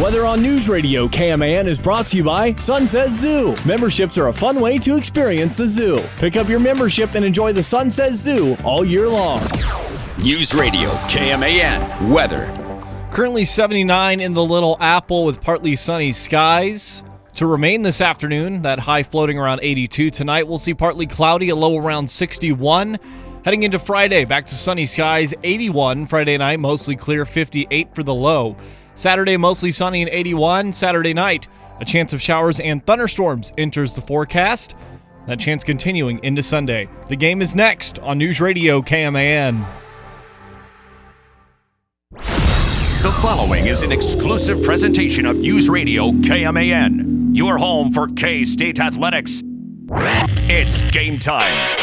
Weather on News Radio KMAN is brought to you by Sunset Zoo. Memberships are a fun way to experience the zoo. Pick up your membership and enjoy the Sunset Zoo all year long. News Radio KMAN weather. Currently 79 in the Little Apple with partly sunny skies. To remain this afternoon, that high floating around 82. Tonight we'll see partly cloudy, a low around 61. Heading into Friday, back to sunny skies, 81. Friday night, mostly clear, 58 for the low. Saturday, mostly sunny and 81. Saturday night, a chance of showers and thunderstorms enters the forecast. That chance continuing into Sunday. The game is next on News Radio KMAN. The following is an exclusive presentation of News Radio KMAN, your home for K-State athletics. It's game time.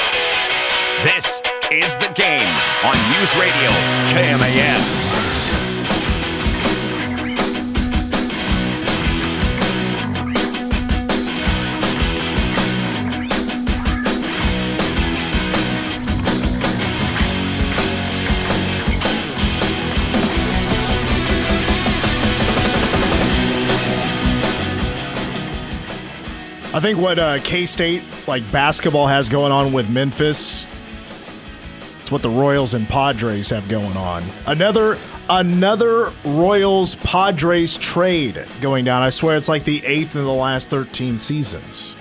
This is The Game on News Radio KMAN. I think what K-State, basketball has going on with Memphis, it's what the Royals and Padres have going on. Another Royals-Padres trade going down. I swear it's like the 8th in the last 13 seasons.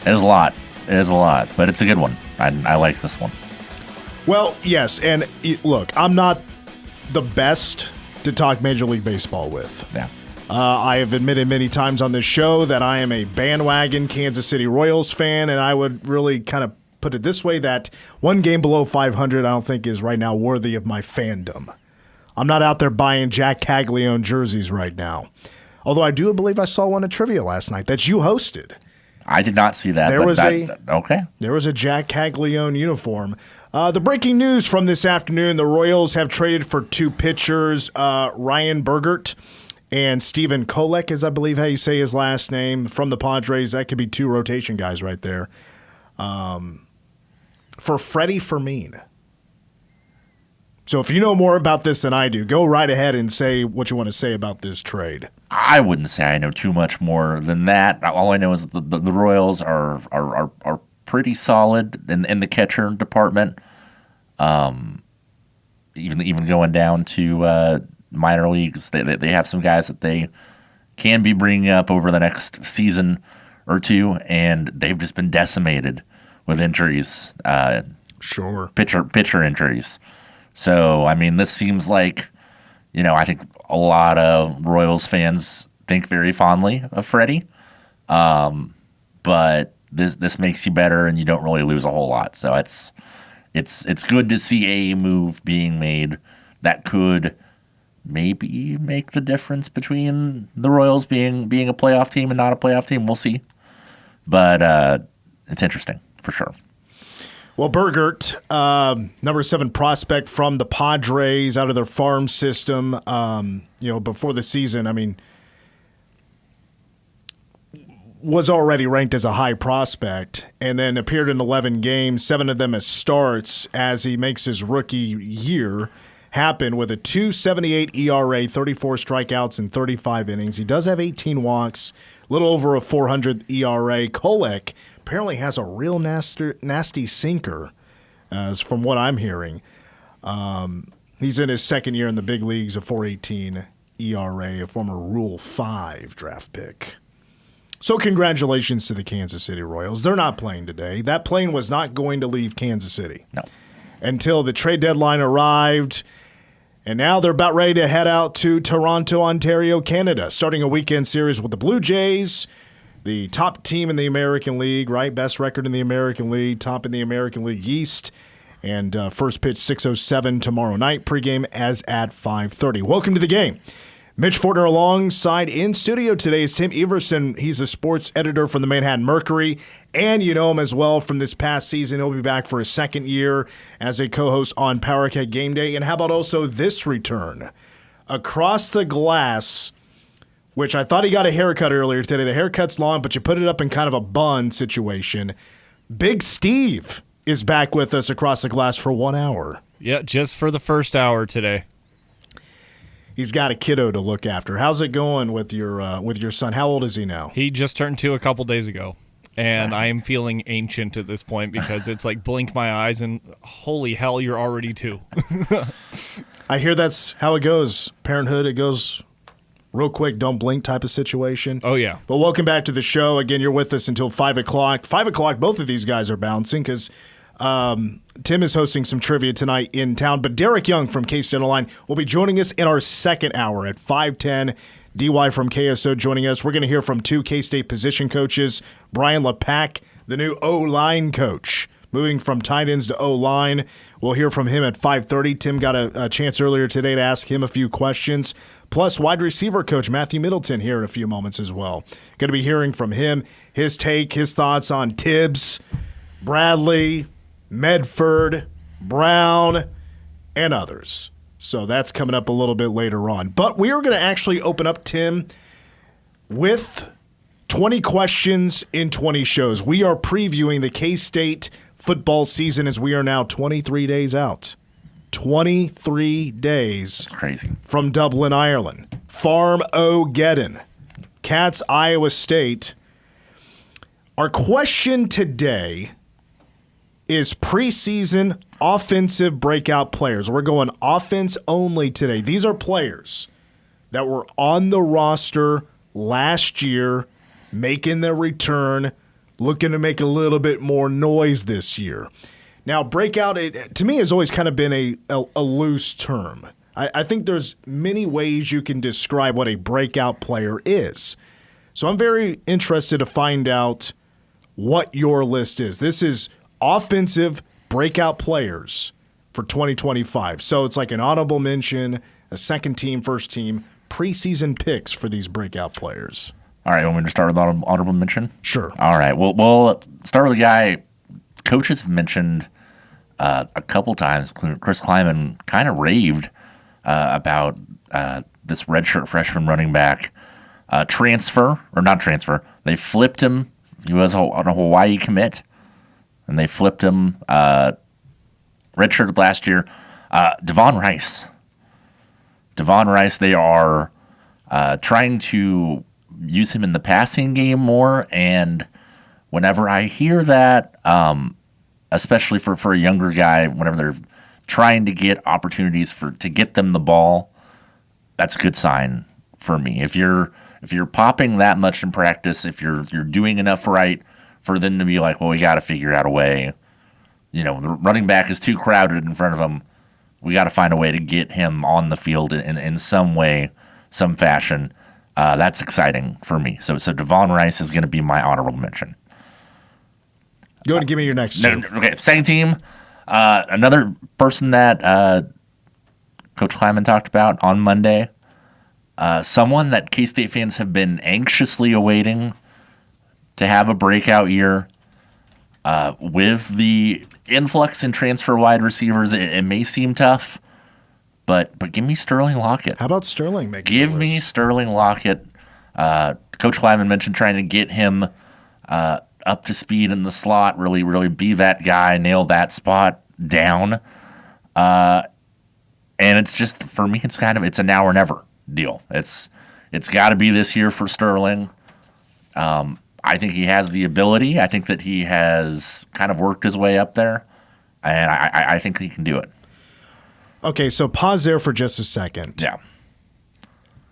It is a lot. But it's a good one. I like this one. Well, yes, and look, I'm not the best to talk Major League Baseball with. Yeah. I have admitted many times on this show that I am a bandwagon Kansas City Royals fan, and I would really kind of put it this way, that one game below 500 I don't think is right now worthy of my fandom. I'm not out there buying Jack Caglione jerseys right now. Although I do believe I saw one at Trivia last night that you hosted. I did not see that. There was a Jack Caglione uniform. The breaking news from this afternoon, the Royals have traded for two pitchers, Ryan Burgert and Stephen Kolek, is I believe how you say his last name, from the Padres. That could be two rotation guys right there. For Freddie Fermin. So if you know more about this than I do, go right ahead and say what you want to say about this trade. I wouldn't say I know too much more than that. All I know is the Royals are pretty solid in the catcher department. Even going down to minor leagues, they have some guys that they can be bringing up over the next season or two, and they've just been decimated with injuries. Sure. Pitcher injuries. So, I mean, this seems like, I think a lot of Royals fans think very fondly of Freddie. But this makes you better, and you don't really lose a whole lot. So it's good to see a move being made that could maybe make the difference between the Royals being a playoff team and not a playoff team. We'll see. But it's interesting for sure. Well, Burgert, number 7 prospect from the Padres out of their farm system, before the season, was already ranked as a high prospect and then appeared in 11 games, 7 of them as starts as he makes his rookie year happen with a 2.78 ERA, 34 strikeouts in 35 innings. He does have 18 walks, a little over a 400 ERA. Kolek apparently has a real nasty sinker, as from what I'm hearing. He's in his second year in the big leagues, a 4.18 ERA, a former Rule 5 draft pick. So congratulations to the Kansas City Royals. They're not playing today. That plane was not going to leave Kansas City. No. Until the trade deadline arrived. And now they're about ready to head out to Toronto, Ontario, Canada, starting a weekend series with the Blue Jays, the top team in the American League, right? Best record in the American League, top in the American League East. And first pitch 6:07 tomorrow night. Pregame as at 5:30. Welcome to the game. Mitch Fortner alongside in studio today is Tim Everson. He's a sports editor from the Manhattan Mercury, and you know him as well from this past season. He'll be back for his second year as a co-host on Powercat Game Day. And how about also this return? Across the glass, which I thought he got a haircut earlier today. The haircut's long, but you put it up in kind of a bun situation. Big Steve is back with us across the glass for 1 hour. Yeah, just for the first hour today. he's got a kiddo to look after. How's it going with your son? How old is he now? He just turned 2 a couple days ago. And I am feeling ancient at this point because it's like blink my eyes and holy hell, you're already 2. I hear that's how it goes. Parenthood, it goes real quick, don't blink type of situation. Oh, yeah. But welcome back to the show. Again, you're with us until 5 o'clock. 5 o'clock, both of these guys are bouncing because Tim is hosting some trivia tonight in town. But Derek Young from KSO Online will be joining us in our second hour at 5:10. DY from KSO joining us. We're going to hear from 2 K-State position coaches, Brian Lepak, the new O-line coach, moving from tight ends to O-line. We'll hear from him at 5:30. Tim got a chance earlier today to ask him a few questions. Plus, wide receiver coach Matthew Middleton here in a few moments as well. Going to be hearing from him, his take, his thoughts on Tibbs, Bradley, Medford, Brown, and others. So that's coming up a little bit later on. But we are going to actually open up, Tim, with 20 questions in 20 shows. We are previewing the K-State football season as we are now 23 days out. 23 days. That's crazy. From Dublin, Ireland. Farm O'Geddon. Cats, Iowa State. Our question today is preseason offensive breakout players. We're going offense only today. These are players that were on the roster last year, making their return, looking to make a little bit more noise this year. Now, breakout, to me, has always kind of been a loose term. I think there's many ways you can describe what a breakout player is. So I'm very interested to find out what your list is. This is offensive breakout players for 2025. So it's like an honorable mention, a second team, first team, preseason picks for these breakout players. All right, want me to start with honorable mention? Sure. All right, we'll start with a guy coaches have mentioned a couple times. Chris Kleiman kind of raved about this redshirt freshman running back transfer, or not transfer. They flipped him. He was on a Hawaii commit. And they flipped him redshirted last year. Devon Rice. Devon Rice, they are trying to use him in the passing game more. And whenever I hear that, especially for a younger guy, whenever they're trying to get opportunities to get them the ball, that's a good sign for me. If you're popping that much in practice, if you're doing enough right for them to be like, well, we got to figure out a way. The running back is too crowded in front of him. We got to find a way to get him on the field in some way, some fashion. That's exciting for me. So Devon Rice is going to be my honorable mention. Go ahead and give me your next two. Okay, second team. Another person that Coach Kleiman talked about on Monday. Someone that K-State fans have been anxiously awaiting to have a breakout year. With the influx in transfer wide receivers, it may seem tough, but give me Sterling Lockett. How about Sterling? Give me Sterling Lockett. Coach Kleiman mentioned trying to get him up to speed in the slot, really, really be that guy, nail that spot down. And it's just, for me, it's a now or never deal. It's got to be this year for Sterling. I think he has the ability. I think that he has kind of worked his way up there, and I think he can do it. Okay, so pause there for just a second. Yeah.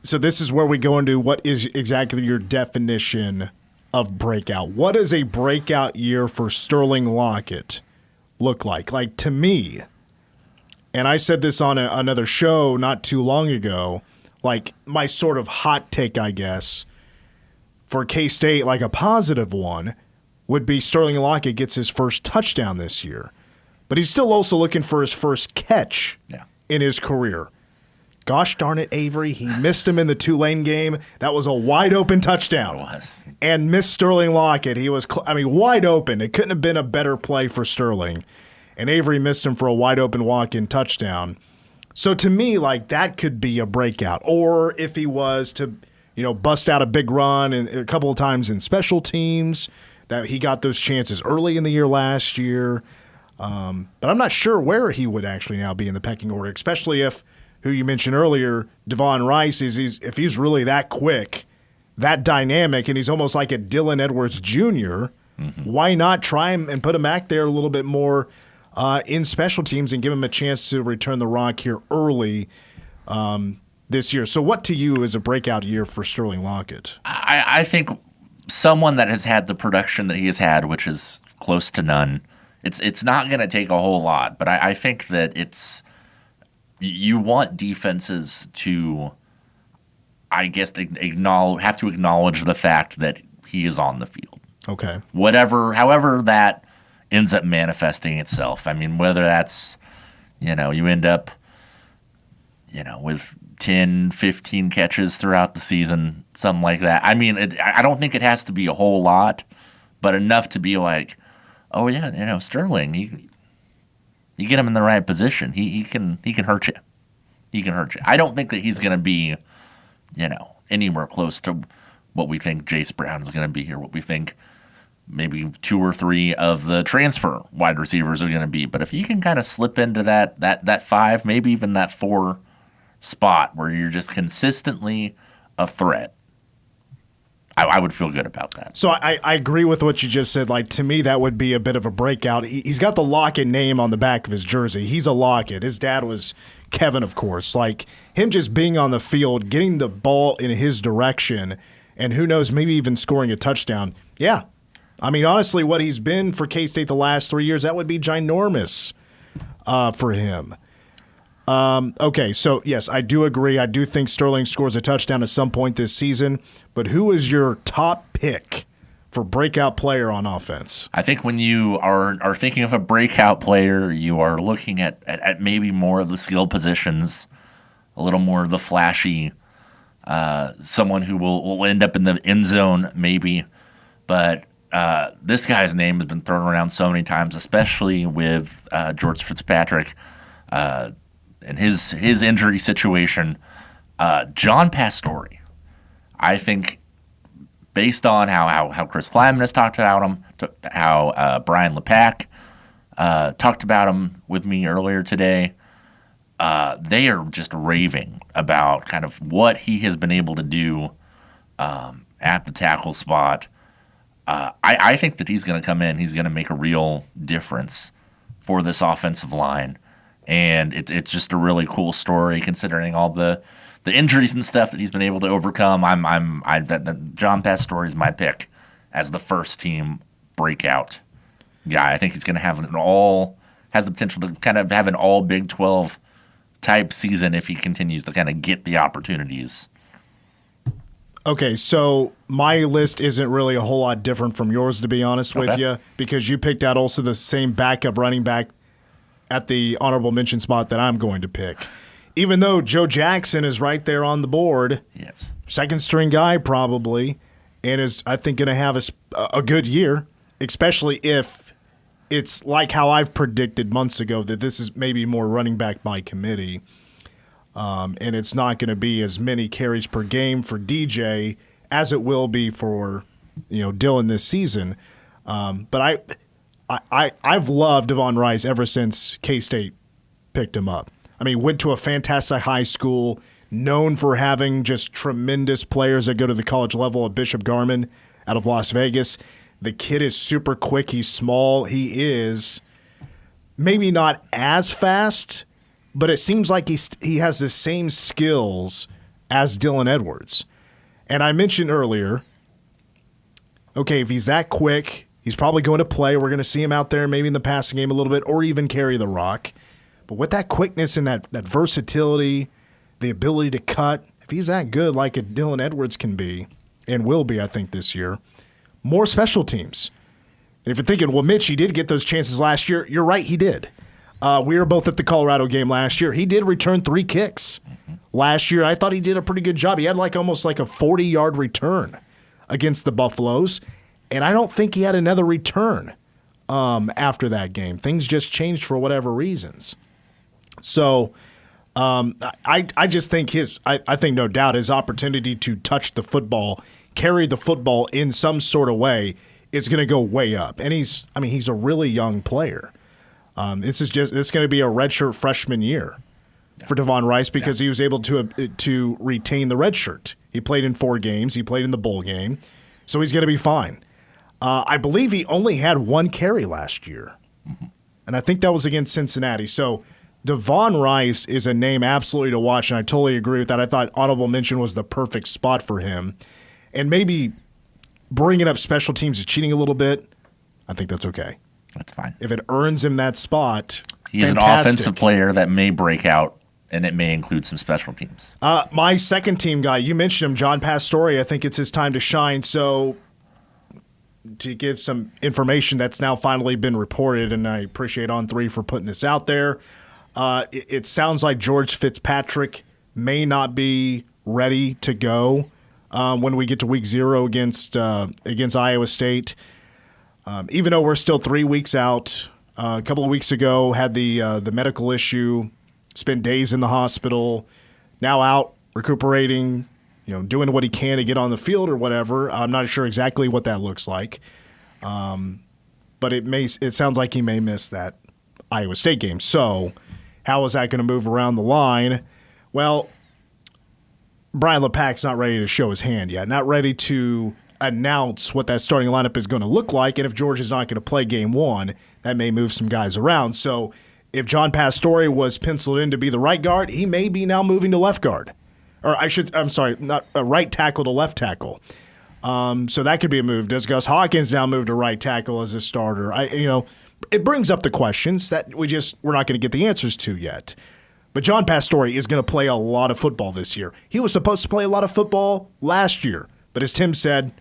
So this is where we go into what is exactly your definition of breakout. What does a breakout year for Sterling Lockett look like? Like, to me, and I said this on another show not too long ago, like my sort of hot take, I guess, for K-State, like a positive one, would be Sterling Lockett gets his first touchdown this year. But he's still also looking for his first catch in his career. Gosh darn it, Avery. He missed him in the Tulane game. That was a wide-open touchdown. It was. And missed Sterling Lockett. He was, wide open. It couldn't have been a better play for Sterling. And Avery missed him for a wide-open walk-in touchdown. So to me, like, that could be a breakout. Or if he was to, bust out a big run and a couple of times in special teams, that he got those chances early in the year last year. But I'm not sure where he would actually now be in the pecking order, especially if who you mentioned earlier, Devon Rice, if he's really that quick, that dynamic, and he's almost like a Dylan Edwards Jr., why not try him and put him back there a little bit more in special teams and give him a chance to return the rock here early this year? So what to you is a breakout year for Sterling Lockett? I think someone that has had the production that he has had, which is close to none, it's not going to take a whole lot, but I think that you want defenses to, I guess, have to acknowledge the fact that he is on the field. Okay. However that ends up manifesting itself. I mean, whether that's, you end up, with 10, 15 catches throughout the season, something like that. I mean, I don't think it has to be a whole lot, but enough to be like, oh yeah, Sterling, you get him in the right position, he can hurt you. He can hurt you. I don't think that he's going to be, anywhere close to what we think Jace Brown is going to be, or what we think maybe 2 or 3 of the transfer wide receivers are going to be. But if he can kind of slip into that 5, maybe even that 4 spot where you're just consistently a threat, I would feel good about that. So I agree with what you just said. Like, to me, that would be a bit of a breakout. He's got the Lockett name on the back of his jersey. He's a Lockett. His dad was Kevin, of course. Like, him just being on the field, getting the ball in his direction, and who knows, maybe even scoring a touchdown. Yeah. I mean, honestly, what he's been for K-State the last 3 years, that would be ginormous for him. Okay, so yes, I do agree. I do think Sterling scores a touchdown at some point this season. But who is your top pick for breakout player on offense? I think when you are thinking of a breakout player, you are looking at maybe more of the skill positions, a little more of the flashy, someone who will end up in the end zone maybe. But this guy's name has been thrown around so many times, especially with George Fitzpatrick and his injury situation. John Pastore. I think, based on how Chris Kleiman has talked about him, how Brian Lepak talked about him with me earlier today, they are just raving about kind of what he has been able to do at the tackle spot. I think that he's going to come in. He's going to make a real difference for this offensive line. And it's just a really cool story considering all the injuries and stuff that he's been able to overcome. John Pastore is my pick as the first team breakout guy. I think he's going to have has the potential to kind of have an all Big 12 type season if he continues to kind of get the opportunities. Okay, so my list isn't really a whole lot different from yours, to be honest with you, because you picked out also the same backup running back at the honorable mention spot that I'm going to pick. Even though Joe Jackson is right there on the board, yes, second string guy probably, and is, I think, going to have a good year, especially if it's like how I've predicted months ago that this is maybe more running back by committee, and it's not going to be as many carries per game for DJ as it will be for Dylan this season. But I've loved Devon Rice ever since K-State picked him up. I mean, went to a fantastic high school, known for having just tremendous players that go to the college level at Bishop Garmin out of Las Vegas. The kid is super quick. He's small. He is maybe not as fast, but it seems like he has the same skills as Dylan Edwards. And I mentioned earlier, okay, if he's that quick, he's probably going to play. We're going to see him out there maybe in the passing game a little bit or even carry the rock. But with that quickness and that versatility, the ability to cut, if he's that good like a Dylan Edwards can be and will be, I think, this year, more special teams. And if you're thinking, well, Mitch, he did get those chances last year, you're right, he did. We were both at the Colorado game last year. He did return 3 kicks last year. I thought he did a pretty good job. He had almost like a 40-yard return against the Buffaloes. And I don't think he had another return after that game. Things just changed for whatever reasons. So I just think I think no doubt his opportunity to touch the football, carry the football in some sort of way is going to go way up. And he's a really young player. It's going to be a redshirt freshman year for Devon Rice because he was able to retain the red shirt. He played in 4 games. He played in the bowl game. So he's going to be fine. I believe he only had 1 carry last year. And I think that was against Cincinnati. So Devon Rice is a name absolutely to watch, and I totally agree with that. I thought honorable mention was the perfect spot for him. And maybe bringing up special teams is cheating a little bit. I think that's okay. That's fine. If it earns him that spot, he's an offensive player that may break out, and it may include some special teams. My second team guy, you mentioned him, John Pastore. I think it's his time to shine. So to give some information that's now finally been reported, and I appreciate On3 for putting this out there, it sounds like George Fitzpatrick may not be ready to go when we get to week 0 against Iowa State. Even though we're still 3 weeks out, a couple of weeks ago had the medical issue, spent days in the hospital, now out recuperating, doing what he can to get on the field or whatever. I'm not sure exactly what that looks like, but it sounds like he may miss that Iowa State game. So how is that going to move around the line? Well, Brian Lepak's not ready to show his hand yet, not ready to announce what that starting lineup is going to look like. And if George is not going to play game 1, that may move some guys around. So if John Pastore was penciled in to be the right guard, he may be now moving to left guard. Not right tackle to left tackle. So that could be a move. Does Gus Hawkins now move to right tackle as a starter? It brings up the questions that we're not going to get the answers to yet. But John Pastore is going to play a lot of football this year. He was supposed to play a lot of football last year, but as Tim said,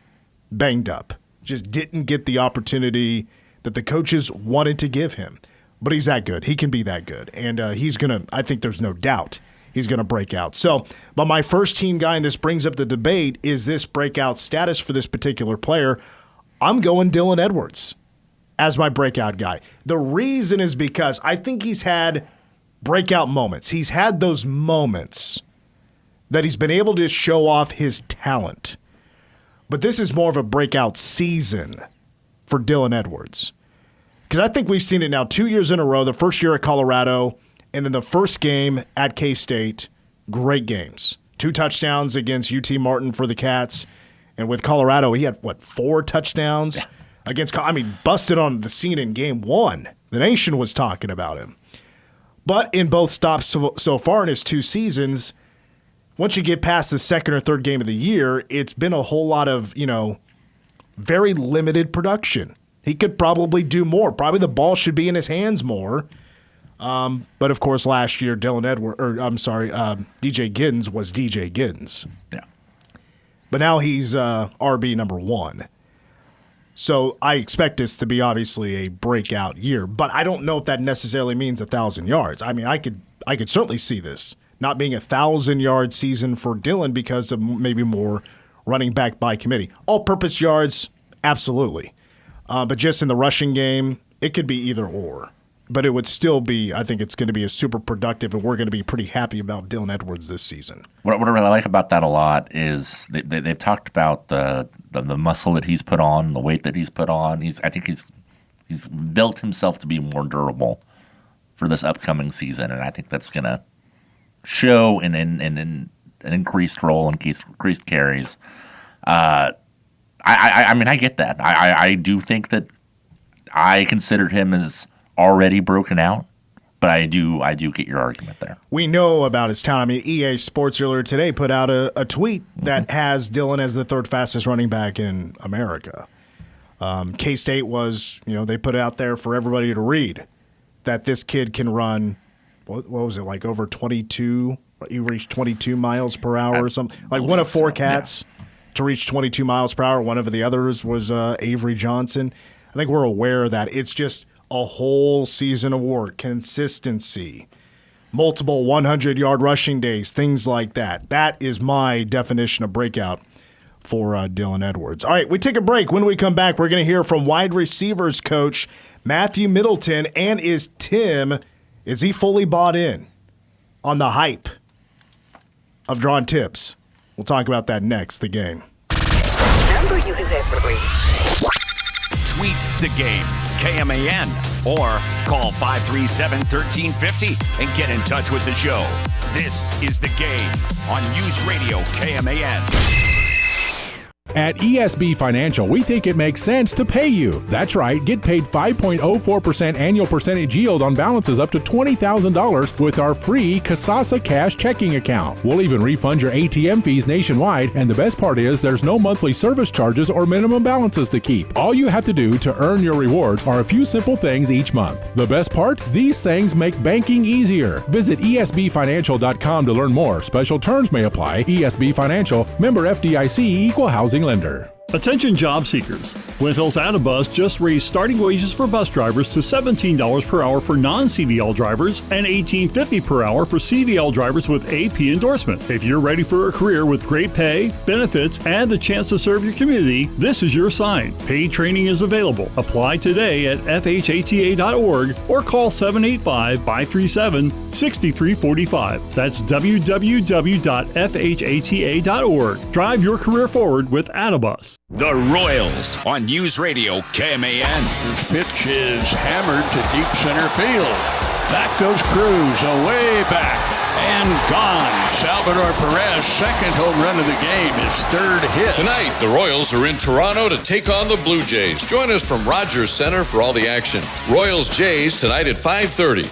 banged up. Just didn't get the opportunity that the coaches wanted to give him. But he's that good. He can be that good. And he's going to, I think there's no doubt, he's going to break out. So, but my first team guy, and this brings up the debate, is this breakout status for this particular player? I'm going Dylan Edwards as my breakout guy. The reason is because I think he's had breakout moments. He's had those moments that he's been able to show off his talent. But this is more of a breakout season for Dylan Edwards. Because I think we've seen it now 2 years in a row, the first year at Colorado, and then the first game at K-State, great games. 2 touchdowns against UT Martin for the Cats. And with Colorado, he had, 4 touchdowns? Yeah. Busted on the scene in game 1. The nation was talking about him. But in both stops so far in his 2 seasons, once you get past the second or third game of the year, it's been a whole lot of, very limited production. He could probably do more. Probably the ball should be in his hands more. But, of course, last year, DJ Giddens was DJ Giddens. Yeah. But now he's RB number 1. So I expect this to be obviously a breakout year. But I don't know if that necessarily means 1,000 yards. I could certainly see this not being 1,000-yard season for Dylan because of maybe more running back by committee. All-purpose yards, absolutely. But just in the rushing game, it could be either or. But it would still be, I think it's going to be a super productive, and we're going to be pretty happy about Dylan Edwards this season. What I really like about that a lot is they've talked about the muscle that he's put on, the weight that he's put on. I think he's built himself to be more durable for this upcoming season, and I think that's going to show in an increased role, increased carries. I get that. I do think that I considered him as already broken out, but I do get your argument there. We know about his talent. EA Sports earlier today put out a tweet that has Dylan as the 3rd fastest running back in America. K-State was, they put it out there for everybody to read that this kid can run, what was it, like over 22? You reached 22 miles per hour or something? Like one of 4 cats to reach 22 miles per hour. One of the others was Avery Johnson. I think we're aware of that. It's just a whole season of work, consistency, multiple 100-yard rushing days, things like that. That is my definition of breakout for Dylan Edwards. All right, we take a break. When we come back, we're going to hear from wide receivers coach Matthew Middleton. And is he fully bought in on the hype of drawing tips? We'll talk about that next, the game. Number you have reached. Tweet the game, KMAN. or call 537-1350 and get in touch with the show. This is The Game on News Radio KMAN. At ESB Financial, we think it makes sense to pay you. That's right, get paid 5.04% annual percentage yield on balances up to $20,000 with our free Kasasa Cash checking account. We'll even refund your ATM fees nationwide, and the best part is there's no monthly service charges or minimum balances to keep. All you have to do to earn your rewards are a few simple things each month. The best part? These things make banking easier. Visit esbfinancial.com to learn more. Special terms may apply. ESB Financial, member FDIC, equal housing lender. Attention job seekers. Flint Hills Autobus just raised starting wages for bus drivers to $17 per hour for non-CDL drivers and $18.50 per hour for CDL drivers with AP endorsement. If you're ready for a career with great pay, benefits, and the chance to serve your community, this is your sign. Paid training is available. Apply today at FHATA.org or call 785-537-6345. That's www.fhata.org. Drive your career forward with Autobus. The Royals on News Radio KMAN. This pitch is hammered to deep center field. Back goes Cruz, away back and gone. Salvador Perez, second home run of the game, his third hit. Tonight, the Royals are in Toronto to take on the Blue Jays. Join us from Rogers Center for all the action. Royals-Jays tonight at 5:30.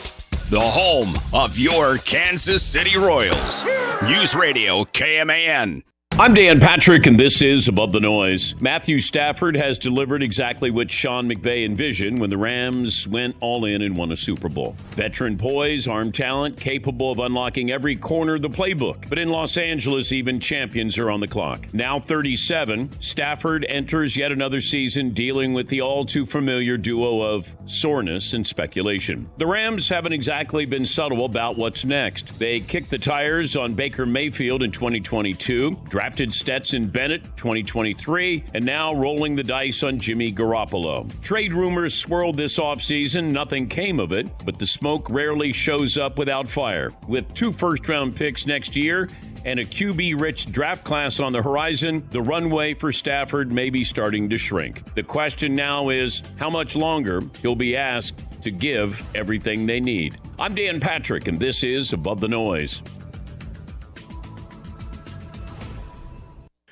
The home of your Kansas City Royals. News Radio KMAN. I'm Dan Patrick, and this is Above the Noise. Matthew Stafford has delivered exactly what Sean McVay envisioned when the Rams went all in and won a Super Bowl. Veteran poise, arm talent, capable of unlocking every corner of the playbook. But in Los Angeles, even champions are on the clock. Now 37, Stafford enters yet another season dealing with the all-too-familiar duo of soreness and speculation. The Rams haven't exactly been subtle about what's next. They kicked the tires on Baker Mayfield in 2022, drafted Stetson Bennett 2023, and now rolling the dice on Jimmy Garoppolo. Trade rumors swirled this offseason. Nothing came of it, but the smoke rarely shows up without fire. With 2 first-round picks next year and a QB-rich draft class on the horizon, the runway for Stafford may be starting to shrink. The question now is how much longer he'll be asked to give everything they need. I'm Dan Patrick, and this is Above the Noise.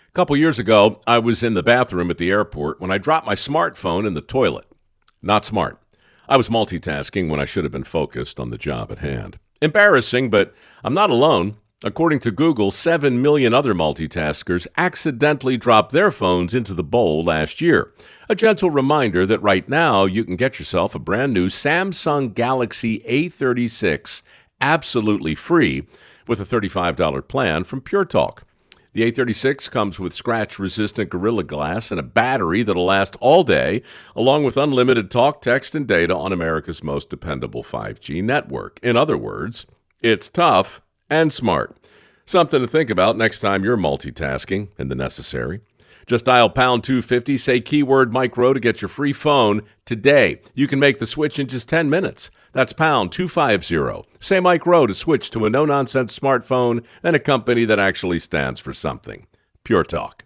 A couple years ago, I was in the bathroom at the airport when I dropped my smartphone in the toilet. Not smart. I was multitasking when I should have been focused on the job at hand. Embarrassing, but I'm not alone. According to Google, 7 million other multitaskers accidentally dropped their phones into the bowl last year. A gentle reminder that right now you can get yourself a brand new Samsung Galaxy A36 absolutely free with a $35 plan from Pure Talk. The A36 comes with scratch-resistant Gorilla Glass and a battery that'll last all day, along with unlimited talk, text, and data on America's most dependable 5G network. In other words, it's tough and smart. Something to think about next time you're multitasking in the necessary. Just dial pound 250, say keyword micro to get your free phone today. You can make the switch in just 10 minutes. That's pound 250. Say Mike Rowe to switch to a no-nonsense smartphone and a company that actually stands for something. Pure Talk.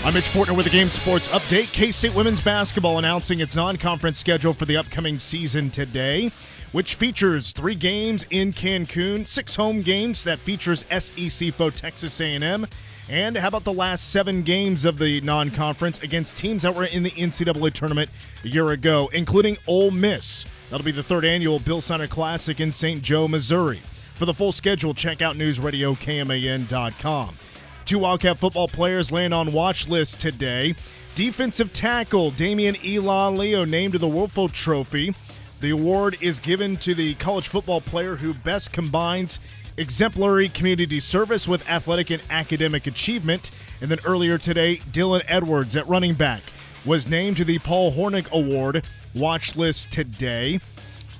I'm Mitch Fortner with the Game Sports Update. K-State women's basketball announcing its non-conference schedule for the upcoming season today, which features 3 games in Cancun, 6 home games that features SEC foe Texas A&M, and how about the last 7 games of the non-conference against teams that were in the NCAA tournament a year ago, including Ole Miss. That'll be the 3rd annual Bill Snyder Classic in St. Joe, Missouri. For the full schedule, check out newsradiokman.com. 2 Wildcat football players land on watch lists today. Defensive tackle Damian Leo named to the Woolfolk Trophy. The award is given to the college football player who best combines exemplary community service with athletic and academic achievement. And then earlier today, Dylan Edwards at running back was named to the Paul Hornick Award watch list today,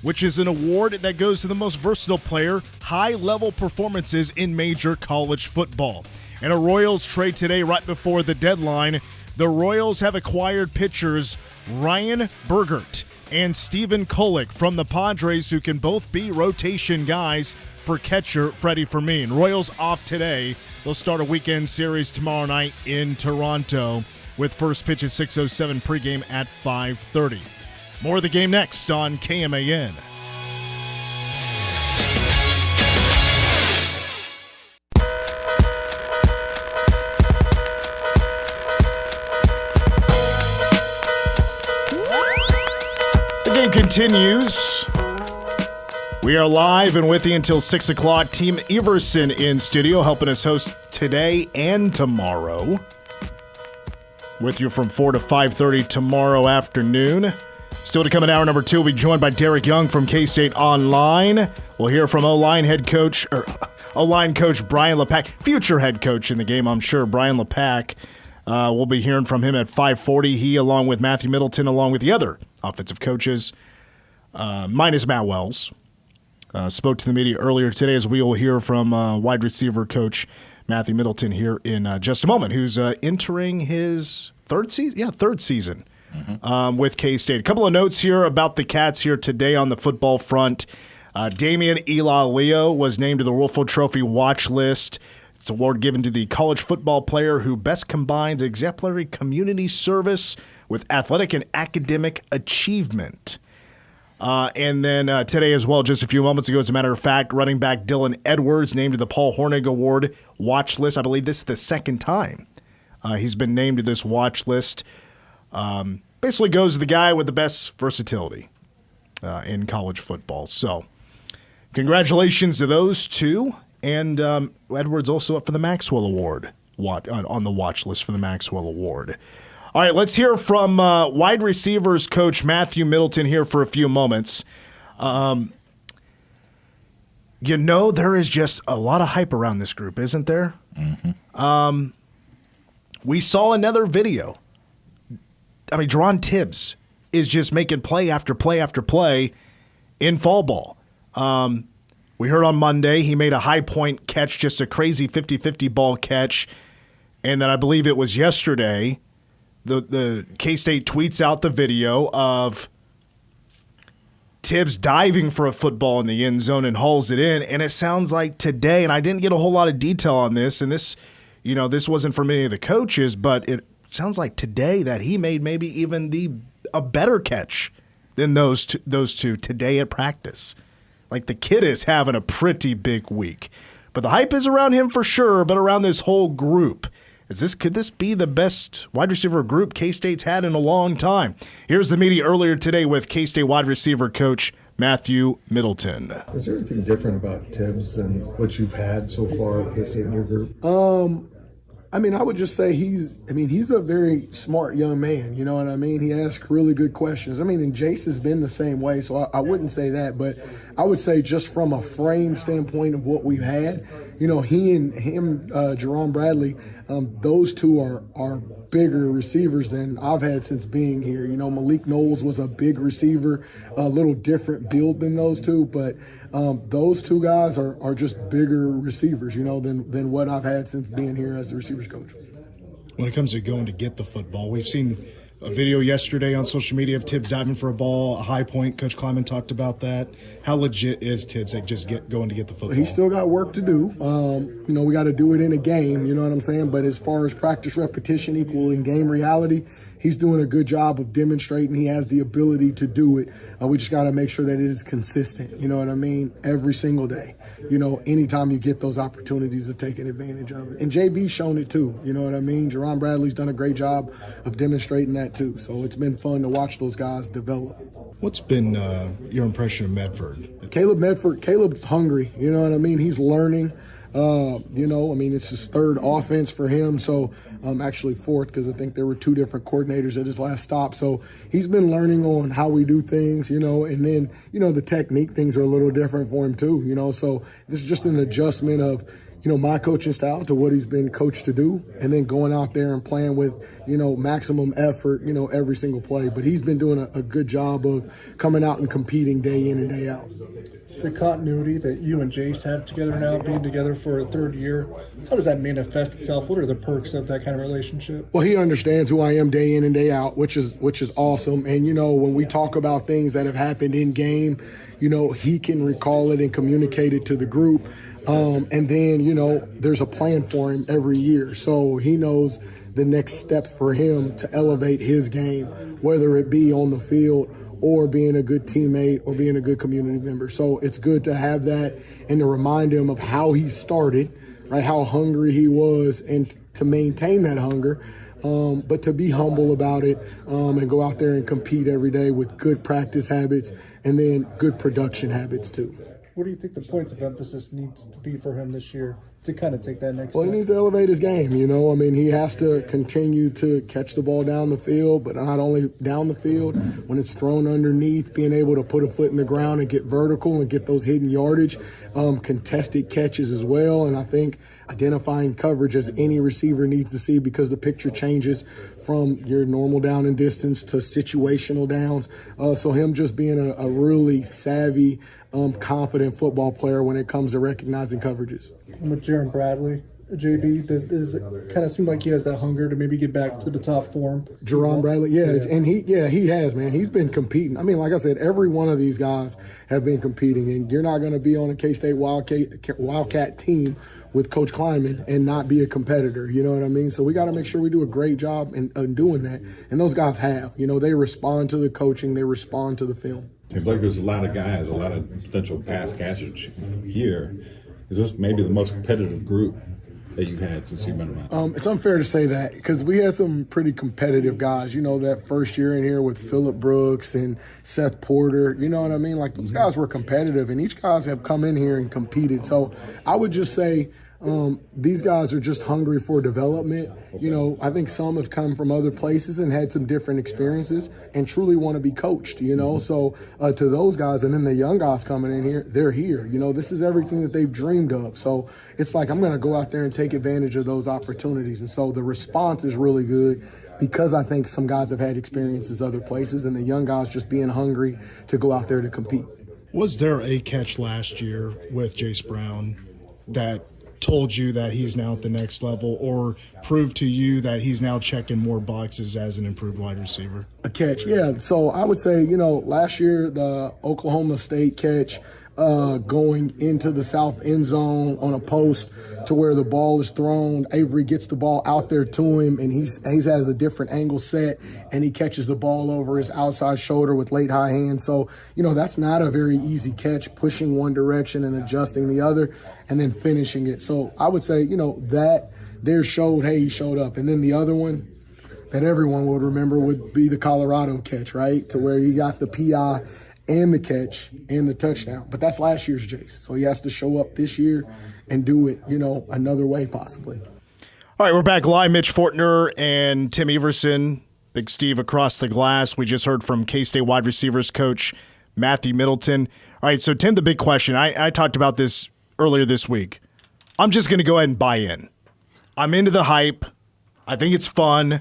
which is an award that goes to the most versatile player, high-level performances in major college football. And a Royals trade today right before the deadline. The Royals have acquired pitchers Ryan Bergert and Stephen Kolek from the Padres, who can both be rotation guys for catcher Freddie Fermin. Royals off today. They'll start a weekend series tomorrow night in Toronto with first pitch at 6:07, pregame at 5:30. More of the game next on KMAN. The game continues. We are live and with you until 6 o'clock. Team Everson in studio helping us host today and tomorrow. With you from 4 to 5:30 tomorrow afternoon. Still to come in hour number 2, we'll be joined by Derek Young from K-State Online. We'll hear from O-line coach Brian Lepak, future head coach in the game, I'm sure. Brian Lepak. We'll be hearing from him at 5:40. He, along with Matthew Middleton, along with the other offensive coaches, minus Matt Wells, spoke to the media earlier today, as we will hear from wide receiver coach Matthew Middleton here in just a moment, who's entering his third season with K-State. A couple of notes here about the Cats here today on the football front. Damian Ilaleo was named to the Wolfo Trophy watch list. It's an award given to the college football player who best combines exemplary community service with athletic and academic achievement. And then today as well, just a few moments ago, as a matter of fact, running back Dylan Edwards named to the Paul Hornig Award watch list. I believe this is the second time he's been named to this watch list. Basically goes to the guy with the best versatility in college football. So congratulations to those two. And Edwards also up for the Maxwell Award, on the watch list for the Maxwell Award. All right, let's hear from wide receivers coach Matthew Middleton here for a few moments. There is just a lot of hype around this group, isn't there? Mm-hmm. We saw another video. Jerron Tibbs is just making play after play after play in fall ball. We heard on Monday he made a high point catch, just a crazy 50-50 ball catch. And then I believe it was yesterday, the K-State tweets out the video of Tibbs diving for a football in the end zone and hauls it in. And it sounds like today, and I didn't get a whole lot of detail on this, and this wasn't from any of the coaches, but it sounds like today that he made maybe even a better catch than those two today at practice. Like, the kid is having a pretty big week. But the hype is around him for sure, but around this whole group. Could this be the best wide receiver group K-State's had in a long time? Here's the media earlier today with K-State wide receiver coach Matthew Middleton. Is there anything different about Tibbs than what you've had so far at K-State in your group? I would just say he's a very smart young man. You know what I mean? He asks really good questions. And Jace has been the same way, so I wouldn't say that. But I would say just from a frame standpoint of what we've had, he and him, Jerron Bradley, those two are bigger receivers than I've had since being here. Malik Knowles was a big receiver, a little different build than those two, but those two guys are just bigger receivers, than what I've had since being here as the receivers coach. When it comes to going to get the football, we've seen a video yesterday on social media of Tibbs diving for a ball, a high point. Coach Kleiman talked about that. How legit is Tibbs going to get the football? He's still got work to do. We got to do it in a game, you know what I'm saying? But as far as practice repetition equaling game reality, he's doing a good job of demonstrating he has the ability to do it. We just got to make sure that it is consistent, you know what I mean, every single day. Anytime you get those opportunities of taking advantage of it. And JB's shown it too, you know what I mean? Jerron Bradley's done a great job of demonstrating that too. So it's been fun to watch those guys develop. What's been your impression of Medford? Caleb's hungry, you know what I mean? He's learning. It's his third offense for him. So actually fourth, because I think there were two different coordinators at his last stop. So he's been learning on how we do things, and then, the technique things are a little different for him too, So this is just an adjustment of, my coaching style to what he's been coached to do, and then going out there and playing with, maximum effort, every single play. But he's been doing a good job of coming out and competing day in and day out. The continuity that you and Jace have together now, being together for a third year, how does that manifest itself? What are the perks of that kind of relationship? Well, he understands who I am day in and day out, which is awesome. And, when we talk about things that have happened in game, he can recall it and communicate it to the group. And then, there's a plan for him every year. So he knows the next steps for him to elevate his game, whether it be on the field or being a good teammate or being a good community member. So it's good to have that and to remind him of how he started, right? How hungry he was, and to maintain that hunger. But to be humble about it and go out there and compete every day with good practice habits and then good production habits too. What do you think the points of emphasis needs to be for him this year to kind of take that next Well, step? he needs to elevate his game, he has to continue to catch the ball down the field, but not only down the field, when it's thrown underneath, being able to put a foot in the ground and get vertical and get those hidden yardage, contested catches as well. And I think identifying coverage as any receiver needs to see, because the picture changes from your normal down and distance to situational downs. So him just being a really savvy, confident football player when it comes to recognizing coverages. And with Jaron Bradley, JB, that is kind of seemed like he has that hunger to maybe get back to the top form. Jerron Bradley, and he has, man. He's been competing. I mean, like I said, every one of these guys have been competing, and you're not going to be on a K-State Wildcat team with Coach Kleinman and not be a competitor, you know what I mean? So we got to make sure we do a great job in doing that, and those guys have. They respond to the coaching, they respond to the film. Seems like there's a lot of guys, a lot of potential pass catchers here. Is this maybe the most competitive group that you've had since you've been around? It's unfair to say that, because we had some pretty competitive guys. That first year in here with Phillip Brooks and Seth Porter, you know what I mean? Like, those guys were competitive, and each guys have come in here and competed. So I would just say these guys are just hungry for development. I think some have come from other places and had some different experiences and truly want to be coached, So to those guys, and then the young guys coming in here, they're here. This is everything that they've dreamed of. So it's like, I'm going to go out there and take advantage of those opportunities. And so the response is really good, because I think some guys have had experiences other places, and the young guys just being hungry to go out there to compete. Was there a catch last year with Jace Brown that told you that he's now at the next level, or proved to you that he's now checking more boxes as an improved wide receiver? A catch, yeah. So I would say, last year, the Oklahoma State catch, going into the south end zone on a post to where the ball is thrown. Avery gets the ball out there to him, and he has a different angle set, and he catches the ball over his outside shoulder with late high hand. So, that's not a very easy catch, pushing one direction and adjusting the other and then finishing it. So I would say, that there showed, hey, he showed up. And then the other one that everyone would remember would be the Colorado catch, right, to where he got the PI and the catch and the touchdown. But that's last year's Jace. So he has to show up this year and do it, another way possibly. All right, we're back live. Mitch Fortner and Tim Everson. Big Steve across the glass. We just heard from K-State wide receivers coach Matthew Middleton. All right, so Tim, the big question. I talked about this earlier this week. I'm just going to go ahead and buy in. I'm into the hype. I think it's fun.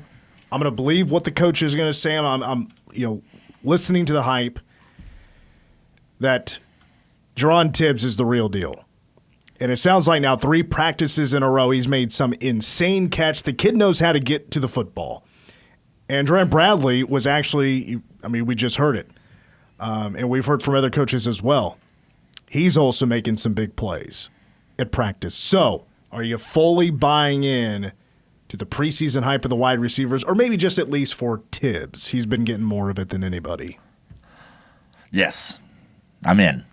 I'm going to believe what the coach is going to say. I'm listening to the hype that Jerron Tibbs is the real deal. And it sounds like now 3 practices in a row, he's made some insane catch. The kid knows how to get to the football. And Jerron Bradley was actually, we just heard it. And we've heard from other coaches as well. He's also making some big plays at practice. So, are you fully buying in to the preseason hype of the wide receivers, or maybe just at least for Tibbs? He's been getting more of it than anybody. Yes. I'm in.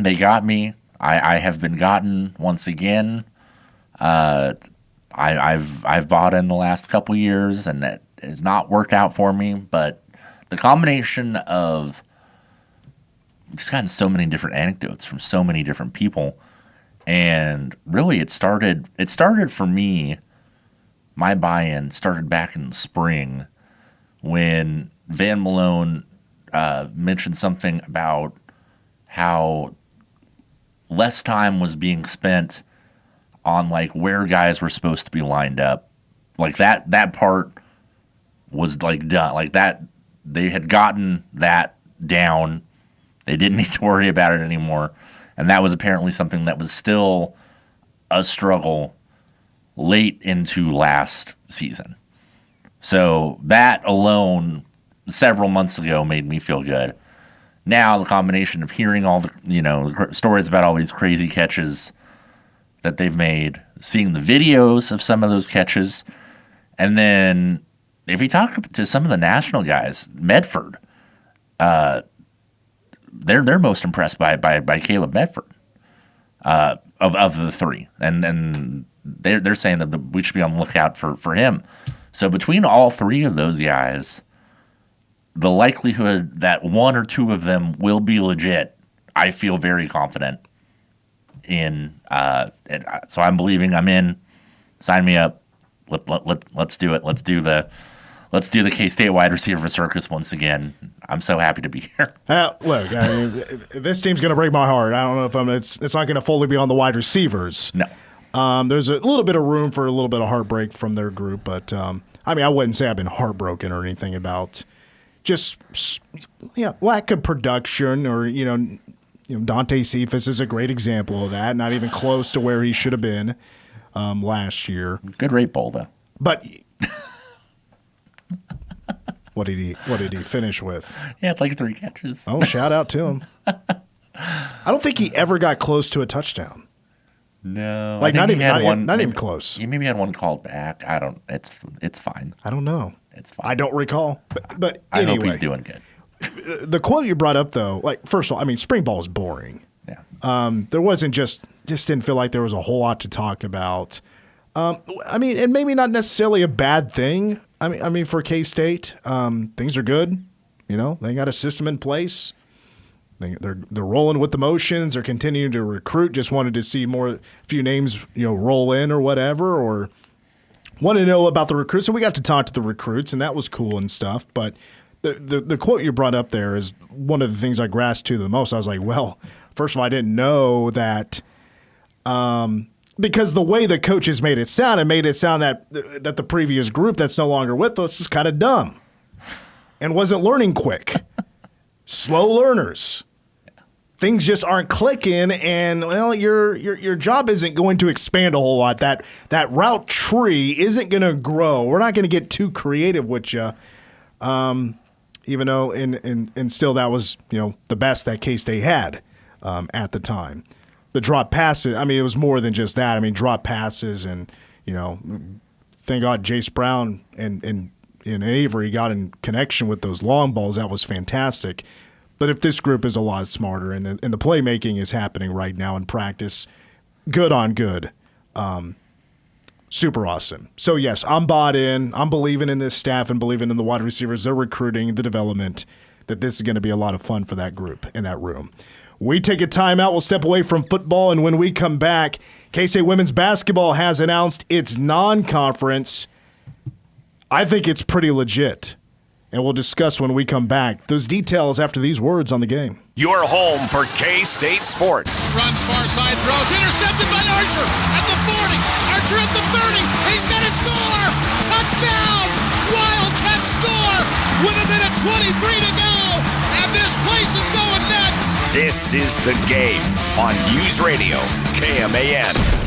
They got me. I have been gotten once again. I've bought in the last couple years, and that has not worked out for me. But the combination of just gotten so many different anecdotes from so many different people, and really it started for me. My buy-in started back in the spring when Van Malone mentioned something about how less time was being spent on like where guys were supposed to be lined up. Like that part was like done. Like that, they had gotten that down. They didn't need to worry about it anymore. And that was apparently something that was still a struggle late into last season. So that alone several months ago made me feel good. Now the combination of hearing all the stories about all these crazy catches that they've made, seeing the videos of some of those catches, and then if you talk to some of the national guys, Medford, they're most impressed by Caleb Medford of the three, and they're saying that we should be on the lookout for him. So between all three of those guys, the likelihood that one or two of them will be legit, I feel very confident in. So I'm believing. I'm in. Sign me up. Let's do it. Let's do the K-State wide receiver circus once again. I'm so happy to be here. Look, I mean, this team's going to break my heart. I don't know if it's not going to fully be on the wide receivers. No. There's a little bit of room for a little bit of heartbreak from their group, but I mean, I wouldn't say I've been heartbroken or anything about just lack of production or Dante Cephas is a great example of that. Not even close to where he should have been last year. Good rate bowl though. But what did he finish with? He had like 3 catches. Oh, shout out to him. I don't think he ever got close to a touchdown. No, like not even close. He maybe had one called back. I don't. It's fine. I don't know. It's fine. I don't recall. But I anyway, hope he's doing good. The quote you brought up though, like first of all, I mean, spring ball is boring. Yeah. There wasn't just didn't feel like there was a whole lot to talk about. I mean, and maybe not necessarily a bad thing. I mean, for K-State, things are good. They got a system in place. They're rolling with the motions. They're continuing to recruit. Just wanted to see a few names, roll in or whatever, or want to know about the recruits. And we got to talk to the recruits, and that was cool and stuff. But the quote you brought up there is one of the things I grasped to the most. I was like, well, first of all, I didn't know that. Because the way the coaches made it sound that the previous group that's no longer with us was kind of dumb and wasn't learning quick. Slow learners. Things just aren't clicking, and well, your job isn't going to expand a whole lot. That route tree isn't going to grow. We're not going to get too creative with you, even though and still that was the best that K-State had at the time. The drop passes, I mean, it was more than just that. I mean, drop passes and, thank God Jace Brown and Avery got in connection with those long balls. That was fantastic. But if this group is a lot smarter and the playmaking is happening right now in practice, good on good. Super awesome. So, yes, I'm bought in. I'm believing in this staff and believing in the wide receivers. They're recruiting, the development, that this is going to be a lot of fun for that group in that room. We take a timeout. We'll step away from football, and when we come back, K-State women's basketball has announced its non-conference. I think it's pretty legit, and we'll discuss when we come back. Those details after these words on the game. Your home for K-State sports. Runs far side, throws, intercepted by Archer at the 40. Archer at the 30. He's going to score. Touchdown. Wildcats score with a minute 23 to go, and this place is going nuts. This is The Game on News Radio, KMAN.